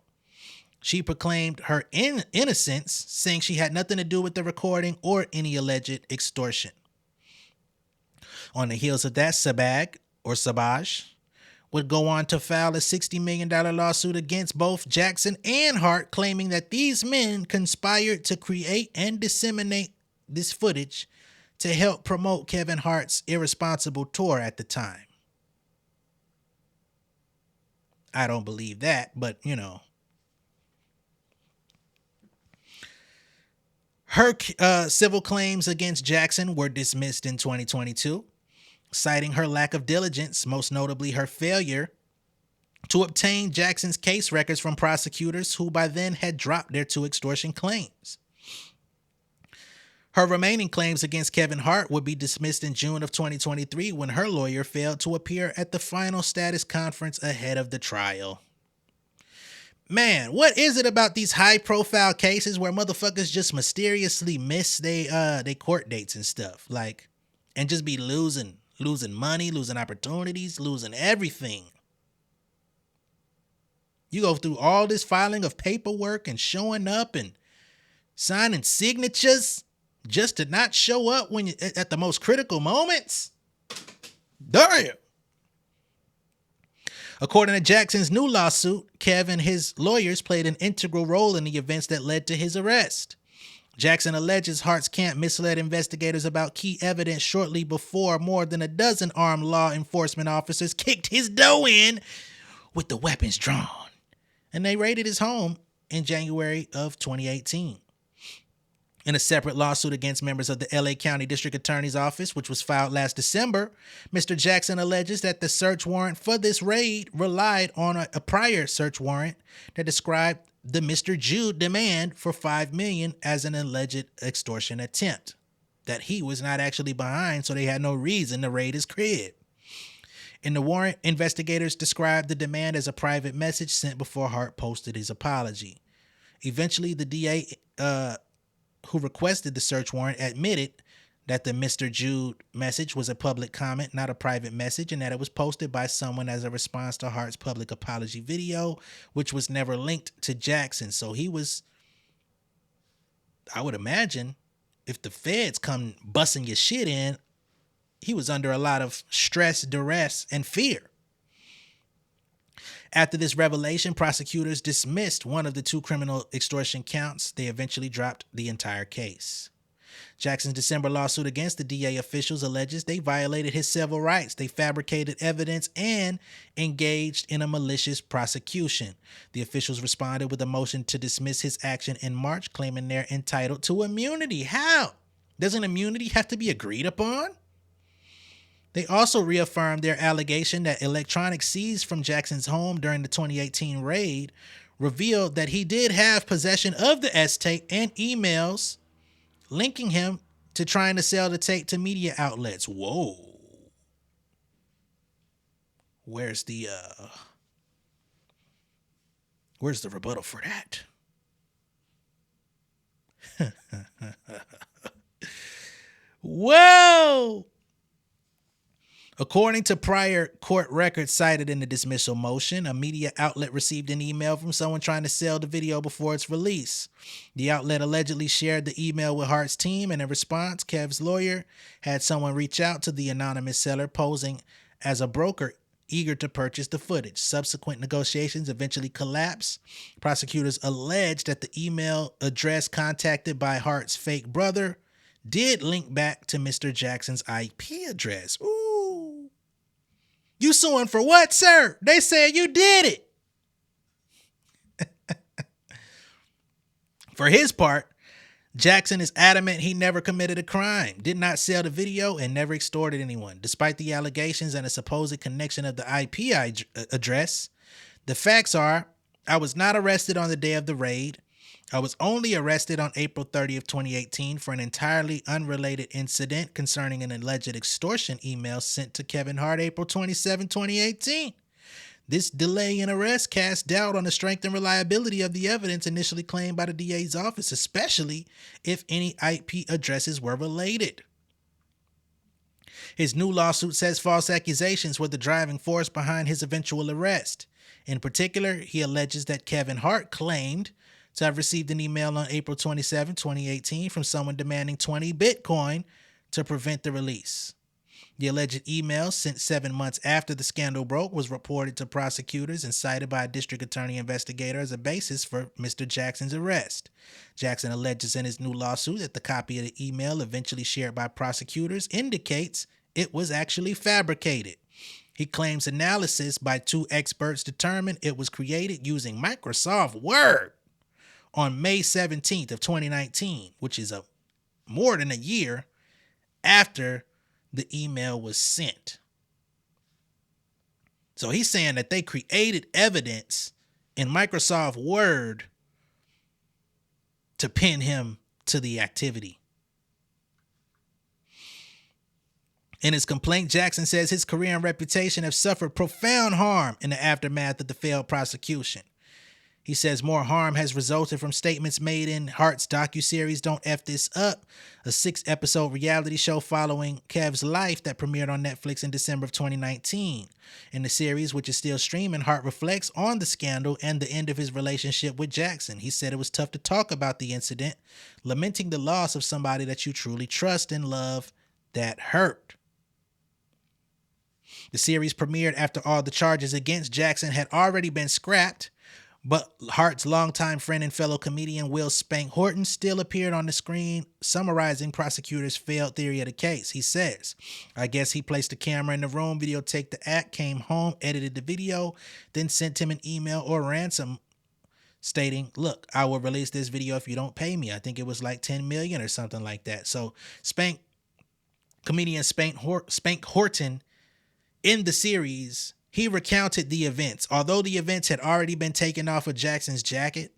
She proclaimed her innocence, saying she had nothing to do with the recording or any alleged extortion. On the heels of that, Sabag would go on to file a $60 million lawsuit against both Jackson and Hart, claiming that these men conspired to create and disseminate this footage to help promote Kevin Hart's irresponsible tour at the time. I don't believe that, but you know. Her civil claims against Jackson were dismissed in 2022, citing her lack of diligence, most notably her failure to obtain Jackson's case records from prosecutors who by then had dropped their two extortion claims. Her remaining claims against Kevin Hart would be dismissed in June of 2023 when her lawyer failed to appear at the final status conference ahead of the trial. Man, what is it about these high-profile cases where motherfuckers just mysteriously miss they court dates and stuff, like, and just be losing money, losing opportunities, losing everything? You go through all this filing of paperwork and showing up and signing signatures just to not show up when you at the most critical moments? Damn. According to Jackson's new lawsuit, Kev and his lawyers played an integral role in the events that led to his arrest. Jackson alleges Hart's camp misled investigators about key evidence shortly before more than a dozen armed law enforcement officers kicked his door in with the weapons drawn, and they raided his home in January of 2018. In a separate lawsuit against members of the LA County District Attorney's Office, which was filed last December, Mr. Jackson alleges that the search warrant for this raid relied on a prior search warrant that described the Mr. Jude demand for $5 million as an alleged extortion attempt. that he was not actually behind, so they had no reason to raid his crib. In the warrant, investigators described the demand as a private message sent before Hart posted his apology. Eventually, the DA who requested the search warrant admitted that the Mr. Jude message was a public comment, not a private message, and that it was posted by someone as a response to Hart's public apology video, which was never linked to Jackson. So he was, I would imagine, if the feds come busting your shit in, he was under a lot of stress, duress, and fear. After this revelation, prosecutors dismissed one of the 2 criminal extortion counts. They eventually dropped the entire case. Jackson's December lawsuit against the DA officials alleges they violated his civil rights. They fabricated evidence and engaged in a malicious prosecution. The officials responded with a motion to dismiss his action in March, claiming they're entitled to immunity. How? Doesn't immunity have to be agreed upon? They also reaffirmed their allegation that electronics seized from Jackson's home during the 2018 raid revealed that he did have possession of the S-tape and emails linking him to trying to sell the tape to media outlets. Whoa. Where's the rebuttal for that? Whoa. According to prior court records cited in the dismissal motion, a media outlet received an email from someone trying to sell the video before its release. The outlet allegedly shared the email with Hart's team, and in response, Kev's lawyer had someone reach out to the anonymous seller posing as a broker eager to purchase the footage. Subsequent negotiations eventually collapsed. Prosecutors alleged that the email address contacted by Hart's fake brother did link back to Mr. Jackson's IP address. Ooh. You suing for what, sir? They said you did it. For his part, Jackson is adamant he never committed a crime, did not sell the video, and never extorted anyone. Despite the allegations and a supposed connection of the IP address, the facts are, I was not arrested on the day of the raid. I was only arrested on April 30th, 2018 for an entirely unrelated incident concerning an alleged extortion email sent to Kevin Hart April 27, 2018. This delay in arrest cast doubt on the strength and reliability of the evidence initially claimed by the DA's office, especially if any IP addresses were related. His new lawsuit says false accusations were the driving force behind his eventual arrest. In particular, he alleges that Kevin Hart claimed to have received an email on April 27, 2018 from someone demanding 20 Bitcoin to prevent the release. The alleged email, sent 7 months after the scandal broke, was reported to prosecutors and cited by a district attorney investigator as a basis for Mr. Jackson's arrest. Jackson alleges in his new lawsuit that the copy of the email eventually shared by prosecutors indicates it was actually fabricated. He claims analysis by 2 experts determined it was created using Microsoft Word on May 17th of 2019, which is more than a year after the email was sent. So he's saying that they created evidence in Microsoft Word to pin him to the activity. In his complaint, Jackson says his career and reputation have suffered profound harm in the aftermath of the failed prosecution. He says more harm has resulted from statements made in Hart's docuseries Don't F This Up, a 6-episode reality show following Kev's life that premiered on Netflix in December of 2019. In the series, which is still streaming, Hart reflects on the scandal and the end of his relationship with Jackson. He said it was tough to talk about the incident, lamenting the loss of somebody that you truly trust and love. That hurt. The series premiered after all the charges against Jackson had already been scrapped, but Hart's longtime friend and fellow comedian Will Spank Horton still appeared on the screen, summarizing prosecutors' failed theory of the case. He says, I guess he placed the camera in the room, videotaped the act, came home, edited the video, then sent him an email or ransom stating, look, I will release this video if you don't pay me. I think it was like 10 million or something like that. So comedian Spank Horton in the series, he recounted the events. Although the events had already been taken off of Jackson's jacket,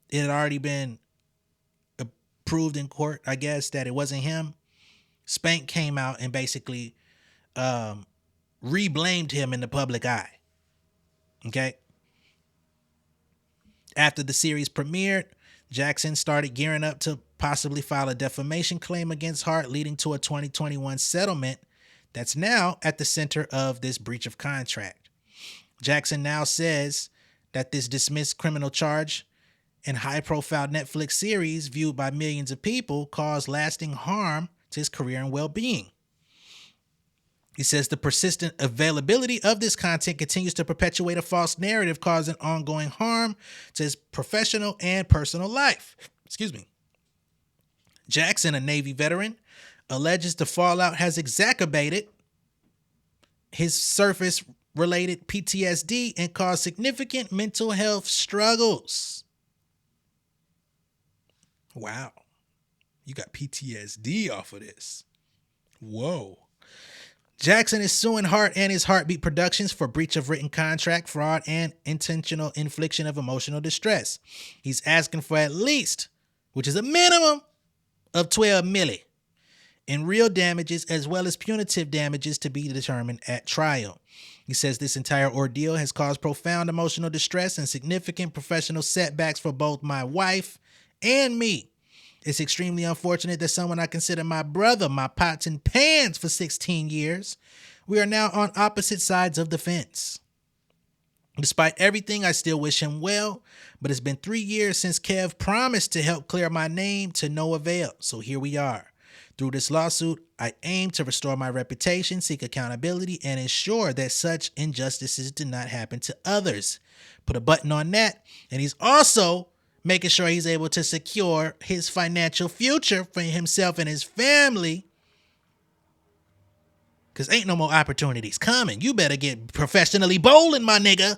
it had already been proved in court, I guess, that it wasn't him. Spank came out and basically re-blamed him in the public eye. Okay. After the series premiered, Jackson started gearing up to possibly file a defamation claim against Hart, leading to a 2021 settlement that's now at the center of this breach of contract. Jackson now says that this dismissed criminal charge and high-profile Netflix series viewed by millions of people caused lasting harm to his career and well-being. He says the persistent availability of this content continues to perpetuate a false narrative, causing ongoing harm to his professional and personal life. Excuse me. Jackson, a Navy veteran, alleges the fallout has exacerbated his service-related PTSD and caused significant mental health struggles. Wow. You got PTSD off of this. Whoa. Jackson is suing Hart and his Heartbeat Productions for breach of written contract, fraud, and intentional infliction of emotional distress. He's asking for at least, which is a minimum of $12 million in real damages, as well as punitive damages to be determined at trial. He says this entire ordeal has caused profound emotional distress and significant professional setbacks for both my wife and me. It's extremely unfortunate that someone I consider my brother, my pots and pans for 16 years, we are now on opposite sides of the fence. Despite everything, I still wish him well, but it's been 3 years since Kev promised to help clear my name, to no avail. So here we are. Through this lawsuit, I aim to restore my reputation, seek accountability, and ensure that such injustices do not happen to others. Put a button on that. And he's also making sure he's able to secure his financial future for himself and his family. Because ain't no more opportunities coming. You better get professionally bowling, my nigga.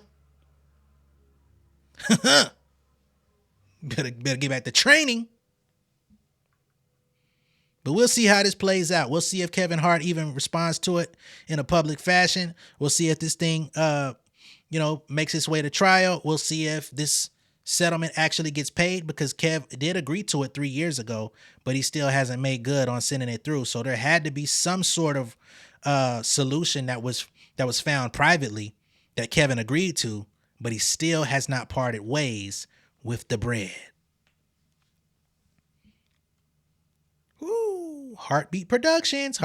better get back to training. But we'll see how this plays out. We'll see if Kevin Hart even responds to it in a public fashion. We'll see if this thing, makes its way to trial. We'll see if this settlement actually gets paid, because Kev did agree to it 3 years ago, but he still hasn't made good on sending it through. So there had to be some sort of solution that was found privately that Kevin agreed to, but he still has not parted ways with the bread. Woo! Heartbeat Productions.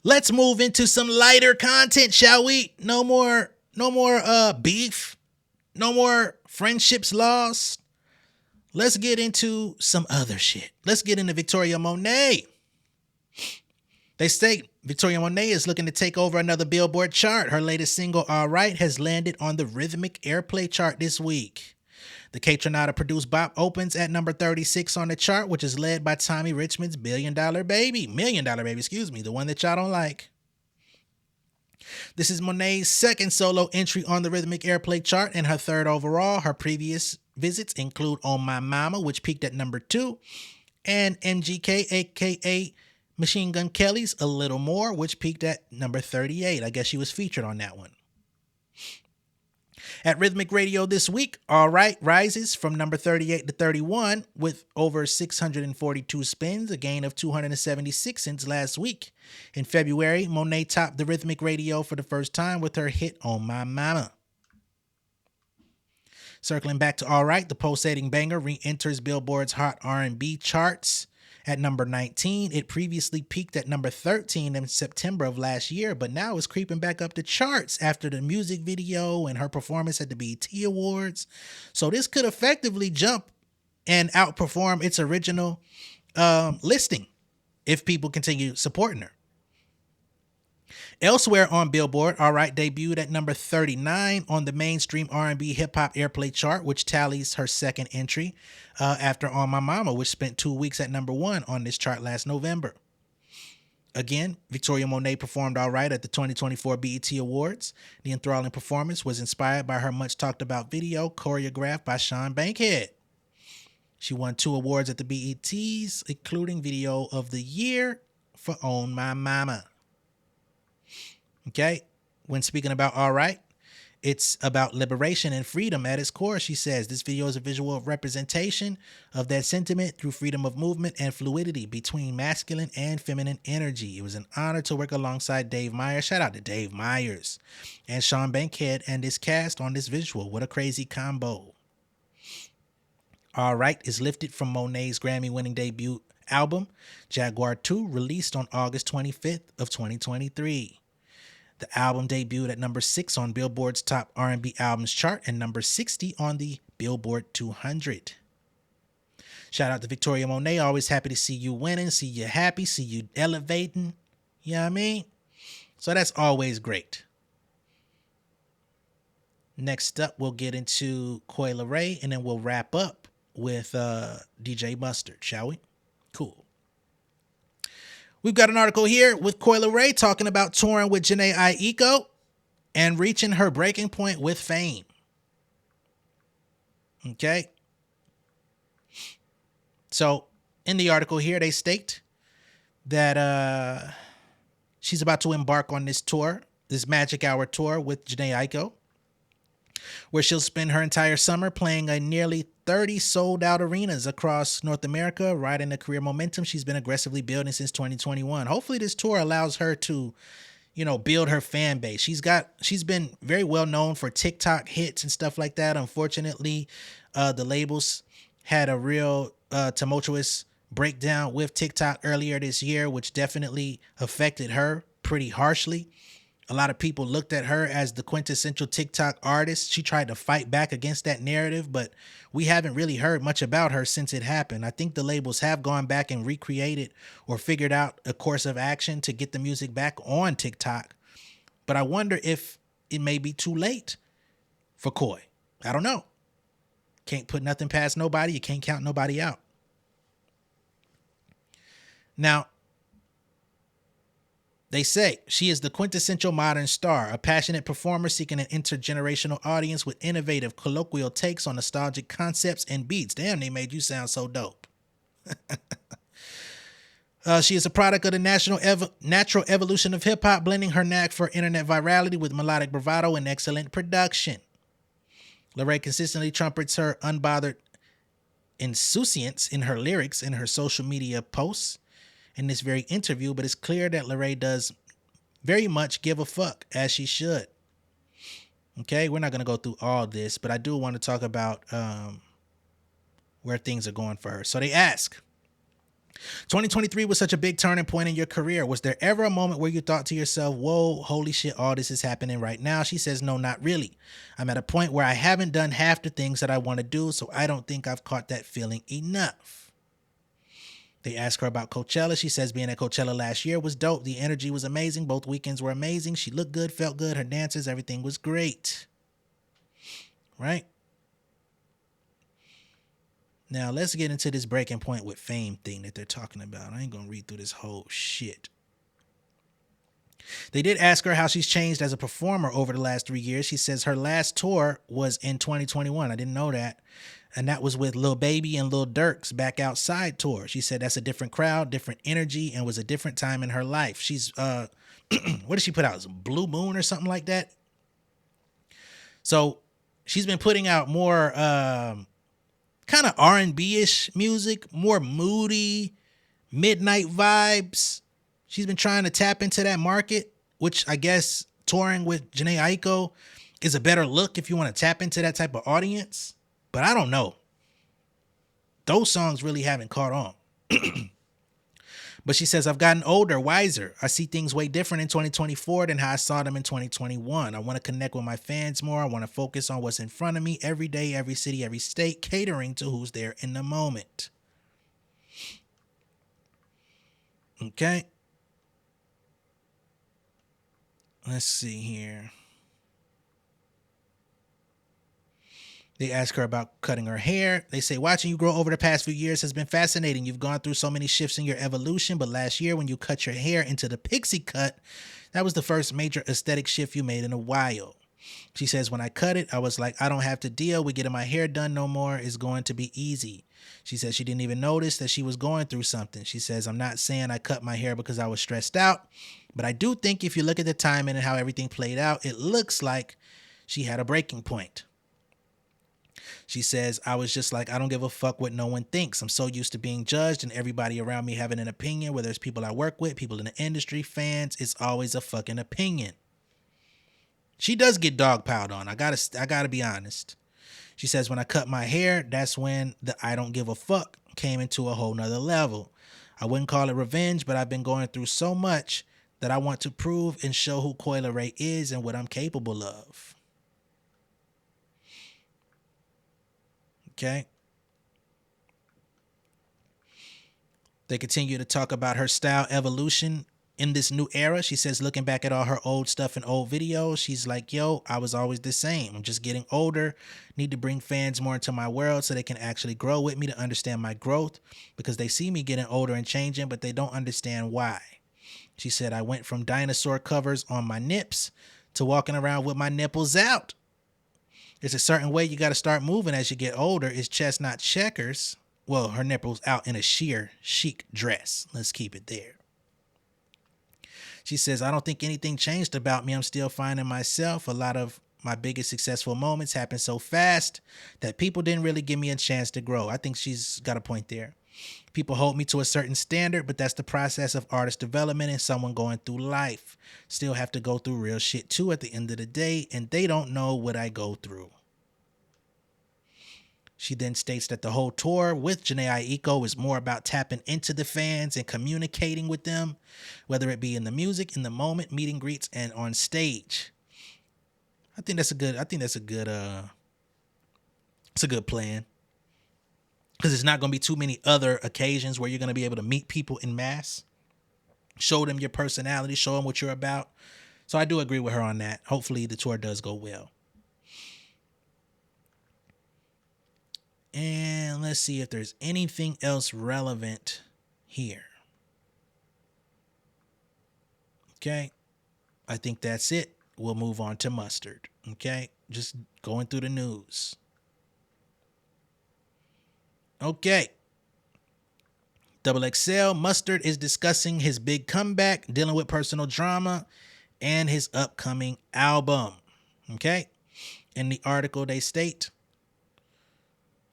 Let's move into some lighter content, shall we? No more beef. No more friendships lost. Let's get into some other shit. Let's get into Victoria Monét. They state Victoria Monét is looking to take over another Billboard chart. Her latest single, All Right, has landed on the Rhythmic Airplay chart this week. The Kaytranada-produced bop opens at number 36 on the chart, which is led by Tommy Richmond's Million Dollar Baby, the one that y'all don't like. This is Monét's second solo entry on the Rhythmic Airplay chart and her third overall. Her previous visits include On My Mama, which peaked at number 2, and MGK, aka Machine Gun Kelly's A Little More, which peaked at number 38. I guess she was featured on that one. At Rhythmic Radio this week, All Right rises from number 38 to 31 with over 642 spins, a gain of 276 since last week. In February, Monét topped the Rhythmic Radio for the first time with her hit On My Mama. Circling back to All Right, the pulsating banger re-enters Billboard's Hot R&B charts at number 19. It previously peaked at number 13 in September of last year, but now is creeping back up the charts after the music video and her performance at the BET Awards. So this could effectively jump and outperform its original listing if people continue supporting her. Elsewhere on Billboard, All Right debuted at number 39 on the mainstream R&B hip-hop airplay chart, which tallies her second entry after On My Mama, which spent 2 weeks at number 1 on this chart last November. Again, Victoria Monét performed All Right at the 2024 BET Awards. The enthralling performance was inspired by her much-talked-about video choreographed by Sean Bankhead. She won 2 awards at the BETs, including Video of the Year for On My Mama. Okay, when speaking about All Right, It's about liberation and freedom at its core, she says. This video is a visual representation of that sentiment through freedom of movement and fluidity between masculine and feminine energy. It was an honor to work alongside Dave Myers. Shout out to Dave Myers and Sean Bankhead and his cast on this visual. What a crazy combo. All Right is lifted from Monét's Grammy-winning debut album, Jaguar 2, released on August 25th of 2023. The album debuted at number 6 on Billboard's top R&B albums chart and number 60 on the Billboard 200. Shout out to Victoria Monet. Always happy to see you winning, see you happy, see you elevating. You know what I mean? So that's always great. Next up, we'll get into Coi Leray, and then we'll wrap up with DJ Mustard, shall we? Cool. We've got an article here with Coi Leray talking about touring with Jhené Aiko and reaching her breaking point with fame. Okay. So in the article here, they state that she's about to embark on this tour, this Magic Hour tour with Jhené Aiko, where she'll spend her entire summer playing in nearly 30 sold-out arenas across North America, riding the career momentum she's been aggressively building since 2021. Hopefully this tour allows her to, build her fan base. She's been very well known for TikTok hits and stuff like that. Unfortunately, the labels had a real tumultuous breakdown with TikTok earlier this year, which definitely affected her pretty harshly. A lot of people looked at her as the quintessential TikTok artist. She tried to fight back against that narrative, but we haven't really heard much about her since it happened. I think the labels have gone back and recreated or figured out a course of action to get the music back on TikTok. But I wonder if it may be too late for Coi. I don't know. Can't put nothing past nobody. You can't count nobody out. Now, they say she is the quintessential modern star, a passionate performer seeking an intergenerational audience with innovative, colloquial takes on nostalgic concepts and beats. Damn, they made you sound so dope. She is a product of the natural evolution of hip-hop, blending her knack for internet virality with melodic bravado and excellent production. Leray consistently trumpets her unbothered insouciance in her lyrics and her social media posts in this very interview, but it's clear that Leray does very much give a fuck, as she should. Okay, we're not going to go through all this, but I do want to talk about where things are going for her. So they ask, 2023 was such a big turning point in your career. Was there ever a moment where you thought to yourself, whoa, holy shit, all this is happening right now? She says, no, not really. I'm at a point where I haven't done half the things that I want to do, so I don't think I've caught that feeling enough. They ask her about Coachella. She says being at Coachella last year was dope. The energy was amazing. Both weekends were amazing. She looked good, felt good. Her dances, everything was great. Right? Now, let's get into this breaking point with fame thing that they're talking about. I ain't going to read through this whole shit. They did ask her how she's changed as a performer over the last 3 years. She says her last tour was in 2021. I didn't know that. And that was with Lil Baby and Lil Durk's Back Outside tour. She said that's a different crowd, different energy, and was a different time in her life. She's, what did she put out? Blue Moon or something like that? So she's been putting out more kind of R&B-ish music, more moody, midnight vibes. She's been trying to tap into that market, which I guess touring with Jhené Aiko is a better look if you want to tap into that type of audience. But I don't know. Those songs really haven't caught on. But she says, I've gotten older, wiser. I see things way different in 2024 than how I saw them in 2021. I want to connect with my fans more. I want to focus on what's in front of me every day, every city, every state, catering to who's there in the moment. Okay. Let's see here. They ask her about cutting her hair. They say, watching you grow over the past few years has been fascinating. You've gone through so many shifts in your evolution, but last year when you cut your hair into the pixie cut, that was the first major aesthetic shift you made in a while. She says, when I cut it, I was like, I don't have to deal with getting my hair done no more. It's going to be easy. She says she didn't even notice that she was going through something. She says, I'm not saying I cut my hair because I was stressed out, but I do think if you look at the timing and how everything played out, it looks like she had a breaking point. She says, I was just like, I don't give a fuck what no one thinks. I'm so used to being judged and everybody around me having an opinion, whether it's people I work with, people in the industry, fans, it's always a fucking opinion. She does get dogpiled on. I gotta be honest. She says, when I cut my hair, that's when the I don't give a fuck came into a whole nother level. I wouldn't call it revenge, but I've been going through so much that I want to prove and show who Coi Leray is and what I'm capable of. Okay. They continue to talk about her style evolution in this new era. She says, looking back at all her old stuff and old videos, she's like, yo, I was always the same. I'm just getting older. Need to bring fans more into my world so they can actually grow with me to understand my growth, because they see me getting older and changing, but they don't understand why. She said, I went from dinosaur covers on my nips to walking around with my nipples out. There's a certain way you got to start moving as you get older. It's chestnut checkers. Well, her nipples out in a sheer chic dress. Let's keep it there. She says, I don't think anything changed about me. I'm still finding myself. A lot of my biggest successful moments happened so fast that people didn't really give me a chance to grow. I think she's got a point there. People hold me to a certain standard, but that's the process of artist development and someone going through life. Still have to go through real shit too at the end of the day, and they don't know what I go through. She then states that the whole tour with Jhené Aiko is more about tapping into the fans and communicating with them, whether it be in the music, in the moment, meet and greets, and on stage. I think that's a good plan. Because there's not going to be too many other occasions where you're going to be able to meet people in mass, show them your personality, show them what you're about. So I do agree with her on that. Hopefully the tour does go well. And let's see if there's anything else relevant here. Okay. I think that's it. We'll move on to Mustard. Okay. Just going through the news. Okay. XXL Mustard is discussing his big comeback, dealing with personal drama, and his upcoming album. Okay. In the article, they state,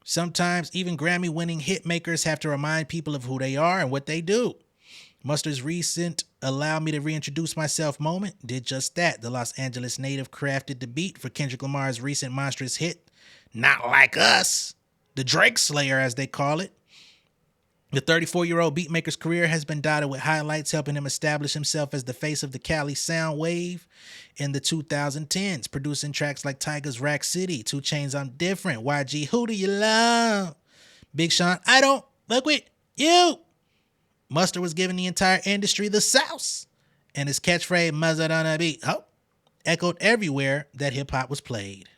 sometimes even Grammy-winning hit makers have to remind people of who they are and what they do. Mustard's recent "Allow Me to Reintroduce Myself" moment did just that. The Los Angeles native crafted the beat for Kendrick Lamar's recent monstrous hit, "Not Like Us," the Drake Slayer as they call it. The 34-year-old beatmaker's career has been dotted with highlights, helping him establish himself as the face of the Cali sound wave in the 2010s, producing tracks like Tyga's Rack City, 2 Chainz I'm Different, YG Who Do You Love, Big Sean I Don't Fuck With You. Mustard was giving the entire industry the sauce, and his catchphrase, "Mustard on a beat," echoed everywhere that hip-hop was played.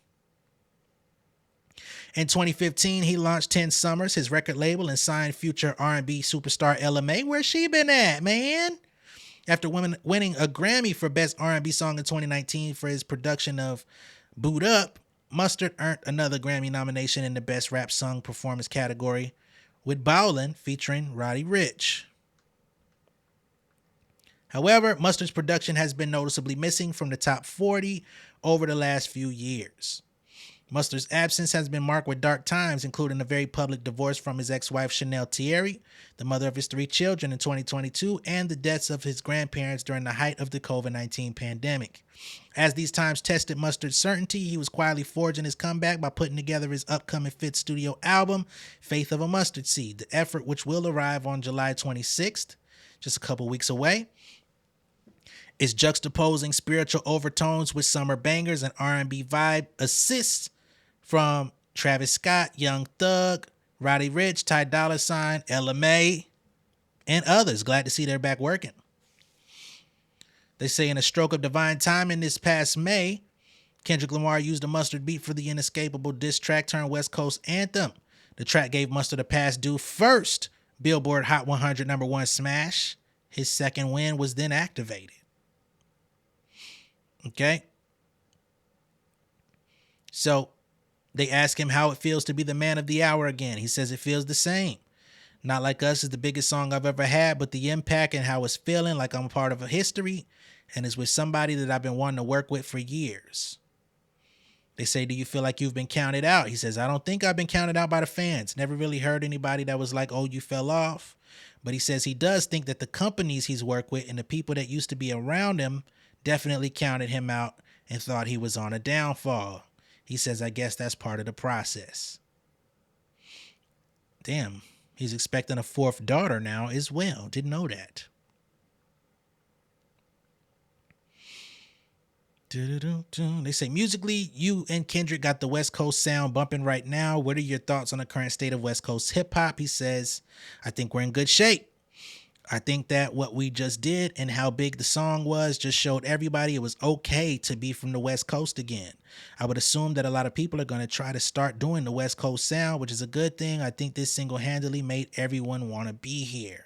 In 2015, he launched 10 Summers, his record label, and signed future R&B superstar LMA. Where's she been at, man? After winning a Grammy for Best R&B Song in 2019 for his production of Boot Up, Mustard earned another Grammy nomination in the Best Rap Song Performance category with Bowlin' featuring Roddy Ricch. However, Mustard's production has been noticeably missing from the top 40 over the last few years. Mustard's absence has been marked with dark times, including a very public divorce from his ex-wife Chanel Thierry, the mother of his 3 children, in 2022, and the deaths of his grandparents during the height of the COVID-19 pandemic. As these times tested Mustard's certainty, he was quietly forging his comeback by putting together his upcoming 5th studio album, Faith of a Mustard Seed, the effort which will arrive on July 26th, just a couple weeks away, is juxtaposing spiritual overtones with summer bangers and R&B vibe assists from Travis Scott, Young Thug, Roddy Ricch, Ty Dolla $ign, LMA, and others. Glad to see they're back working. They say in a stroke of divine timing this past May, Kendrick Lamar used a Mustard beat for the inescapable diss track turned West Coast anthem. The track gave Mustard a past due first Billboard Hot 100 #1 smash. His second win was then activated. Okay. So they ask him how it feels to be the man of the hour again. He says it feels the same. Not Like Us is the biggest song I've ever had, but the impact and how it's feeling like I'm a part of a history and is with somebody that I've been wanting to work with for years. They say, do you feel like you've been counted out? He says, I don't think I've been counted out by the fans. Never really heard anybody that was like, oh, you fell off. But he says he does think that the companies he's worked with and the people that used to be around him definitely counted him out and thought he was on a downfall. He says, I guess that's part of the process. Damn, he's expecting a fourth daughter now as well. Didn't know that. They say musically, you and Kendrick got the West Coast sound bumping right now. What are your thoughts on the current state of West Coast hip hop? He says, I think we're in good shape. I think that what we just did and how big the song was just showed everybody it was okay to be from the West Coast again. I would assume that a lot of people are going to try to start doing the West Coast sound, which is a good thing. I think this single-handedly made everyone want to be here.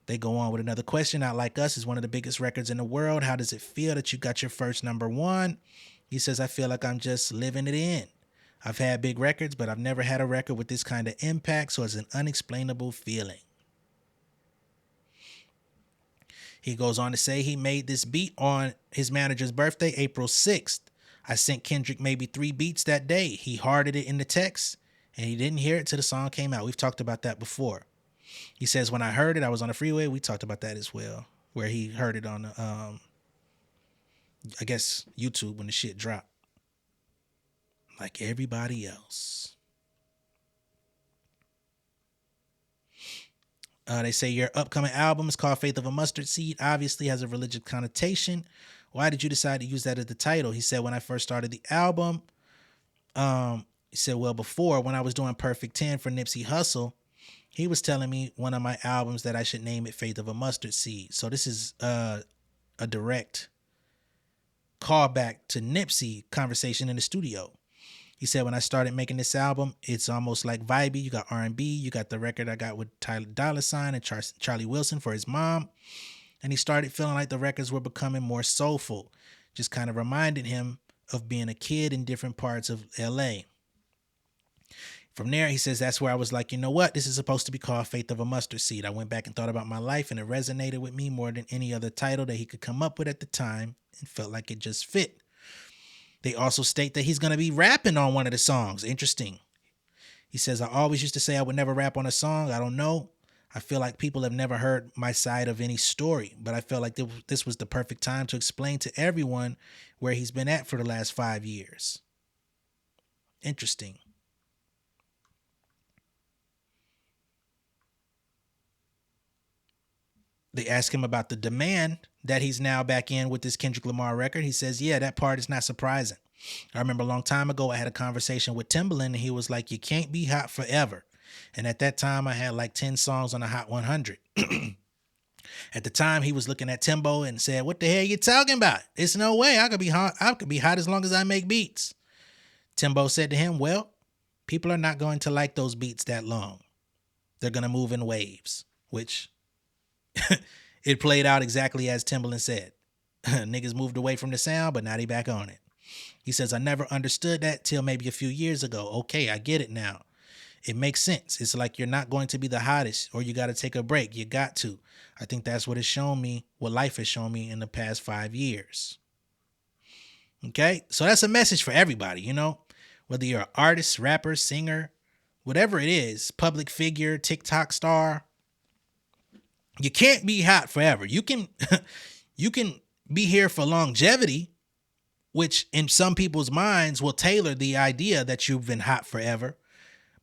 They go on with another question. Not Like Us is one of the biggest records in the world. How does it feel that you got your first number one? He says, I feel like I'm just living it in. I've had big records, but I've never had a record with this kind of impact, so it's an unexplainable feeling. He goes on to say he made this beat on his manager's birthday, April 6th. I sent Kendrick maybe 3 beats that day. He hearted it in the text, and he didn't hear it till the song came out. We've talked about that before. He says, when I heard it, I was on the freeway. We talked about that as well, where he heard it on, I guess, YouTube when the shit dropped. Like everybody else. They say your upcoming album is called Faith of a Mustard Seed. Obviously has a religious connotation. Why did you decide to use that as the title? He said, when I first started the album, he said, well, before when I was doing Perfect 10 for Nipsey Hussle, he was telling me one of my albums that I should name it Faith of a Mustard Seed. So this is a direct callback to Nipsey conversation in the studio. He said, when I started making this album, it's almost like vibey. You got R&B. You got the record I got with Tyler Dolla $ign and Charlie Wilson for his mom. And he started feeling like the records were becoming more soulful. Just kind of reminded him of being a kid in different parts of LA. From there, he says, that's where I was like, you know what? This is supposed to be called Faith of a Mustard Seed. I went back and thought about my life, and it resonated with me more than any other title that he could come up with at the time, and felt like it just fit. They also state that he's going to be rapping on one of the songs. Interesting. He says, I always used to say I would never rap on a song. I don't know. I feel like people have never heard my side of any story, but I felt like this was the perfect time to explain to everyone where he's been at for the last 5 years. Interesting. They ask him about the demand that he's now back in with this Kendrick Lamar record. He says, yeah, that part is not surprising. I remember a long time ago, I had a conversation with Timbaland, and he was like, you can't be hot forever. And at that time, I had like 10 songs on the Hot 100. At the time, he was looking at Timbo and said, what the hell are you talking about? It's no way. I could be hot as long as I make beats. Timbo said to him, well, people are not going to like those beats that long. They're going to move in waves, which it played out exactly as Timbaland said. Niggas moved away from the sound, but now they back on it. He says, I never understood that till maybe a few years ago. Okay, I get it now. It makes sense. It's like you're not going to be the hottest, or you got to take a break. You got to. I think that's what it's shown me, what life has shown me in the past 5 years. Okay, so that's a message for everybody, you know, whether you're an artist, rapper, singer, whatever it is, public figure, TikTok star. You can't be hot forever. You can be here for longevity, which in some people's minds will tailor the idea that you've been hot forever.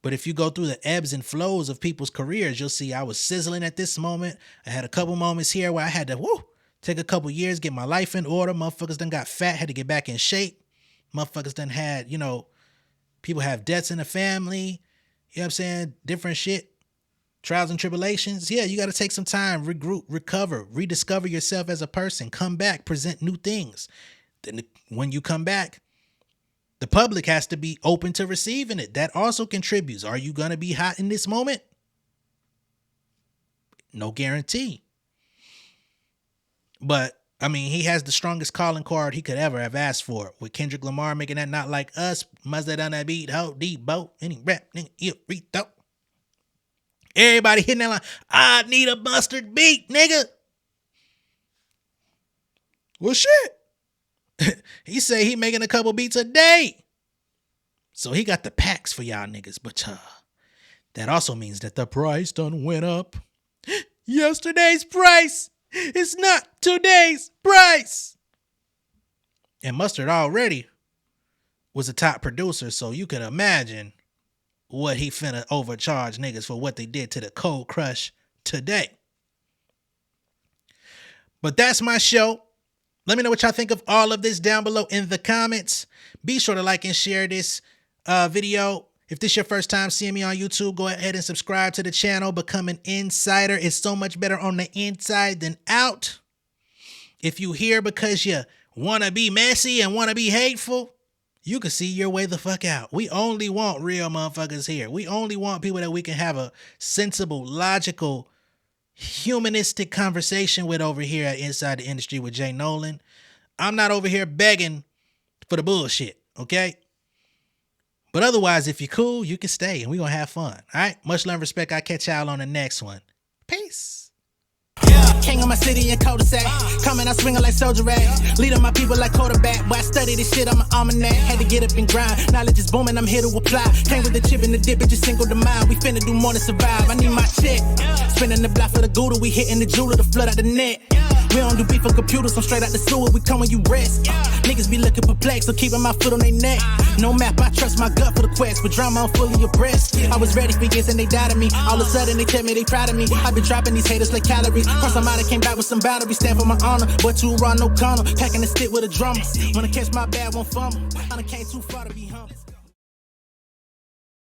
But if you go through the ebbs and flows of people's careers, you'll see I was sizzling at this moment. I had a couple moments here where I had to take a couple years, get my life in order. Motherfuckers done got fat, had to get back in shape. Motherfuckers done had, people have debts in the family. You know what I'm saying? Different shit. Trials and tribulations. Yeah, you got to take some time, regroup, recover, rediscover yourself as a person, come back, present new things. Then when you come back, the public has to be open to receiving it. That also contributes. Are you going to be hot in this moment? No guarantee. But, I mean, he has the strongest calling card he could ever have asked for. With Kendrick Lamar making that Not Like Us, Muzza on that beat, ho, Debo, any rap, nigga, you rethought. Everybody hitting that line, I need a mustard beat, nigga. Well, shit. He say he making a couple beats a day. So he got the packs for y'all niggas. But that also means that the price done went up. Yesterday's price is not today's price. And Mustard already was a top producer, so you can imagine what he finna overcharge niggas for what they did to the Cold Crush today. But that's my show. Let me know what y'all think of all of this down below in the comments. Be sure to like and share this video. If this is your first time seeing me on YouTube, go ahead and subscribe to the channel. Become an insider. It's so much better on the inside than out. If you here because you want to be messy and want to be hateful, you can see your way the fuck out. We only want real motherfuckers here. We only want people that we can have a sensible, logical, humanistic conversation with over here at Inside the Industry with J Nolan. I'm not over here begging for the bullshit, okay? But otherwise, if you're cool, you can stay and we're going to have fun. All right? Much love and respect. I'll catch y'all on the next one. Peace. King of my city and cul-de-sac. Coming out swinging like soldier rag. Leading my people like quarterback. Boy, I study this shit, I'm an almanac. Had to get up and grind. Knowledge is booming, I'm here to apply. Came with the chip and the dip, it just single the mind. We finna do more than survive. I need my check. Spinning the block for the Gouda. We hitting the jeweler to flood out the net. We don't do beef for computers, I'm straight out the sewer. We come when you rest. Niggas be looking perplexed, so keeping my foot on their neck. No map, I trust my gut for the quest. With drama, I'm fully abreast. I was ready for years and they doubted me. All of a sudden they tell me they proud of me. I been dropping these haters like calories. Cross I'm out, I came back with some boundaries. Stand for my honor, but too raw, no corner. Packing the stick with a drummer. Wanna catch my bad, won't fumble. I done came too far to be humble.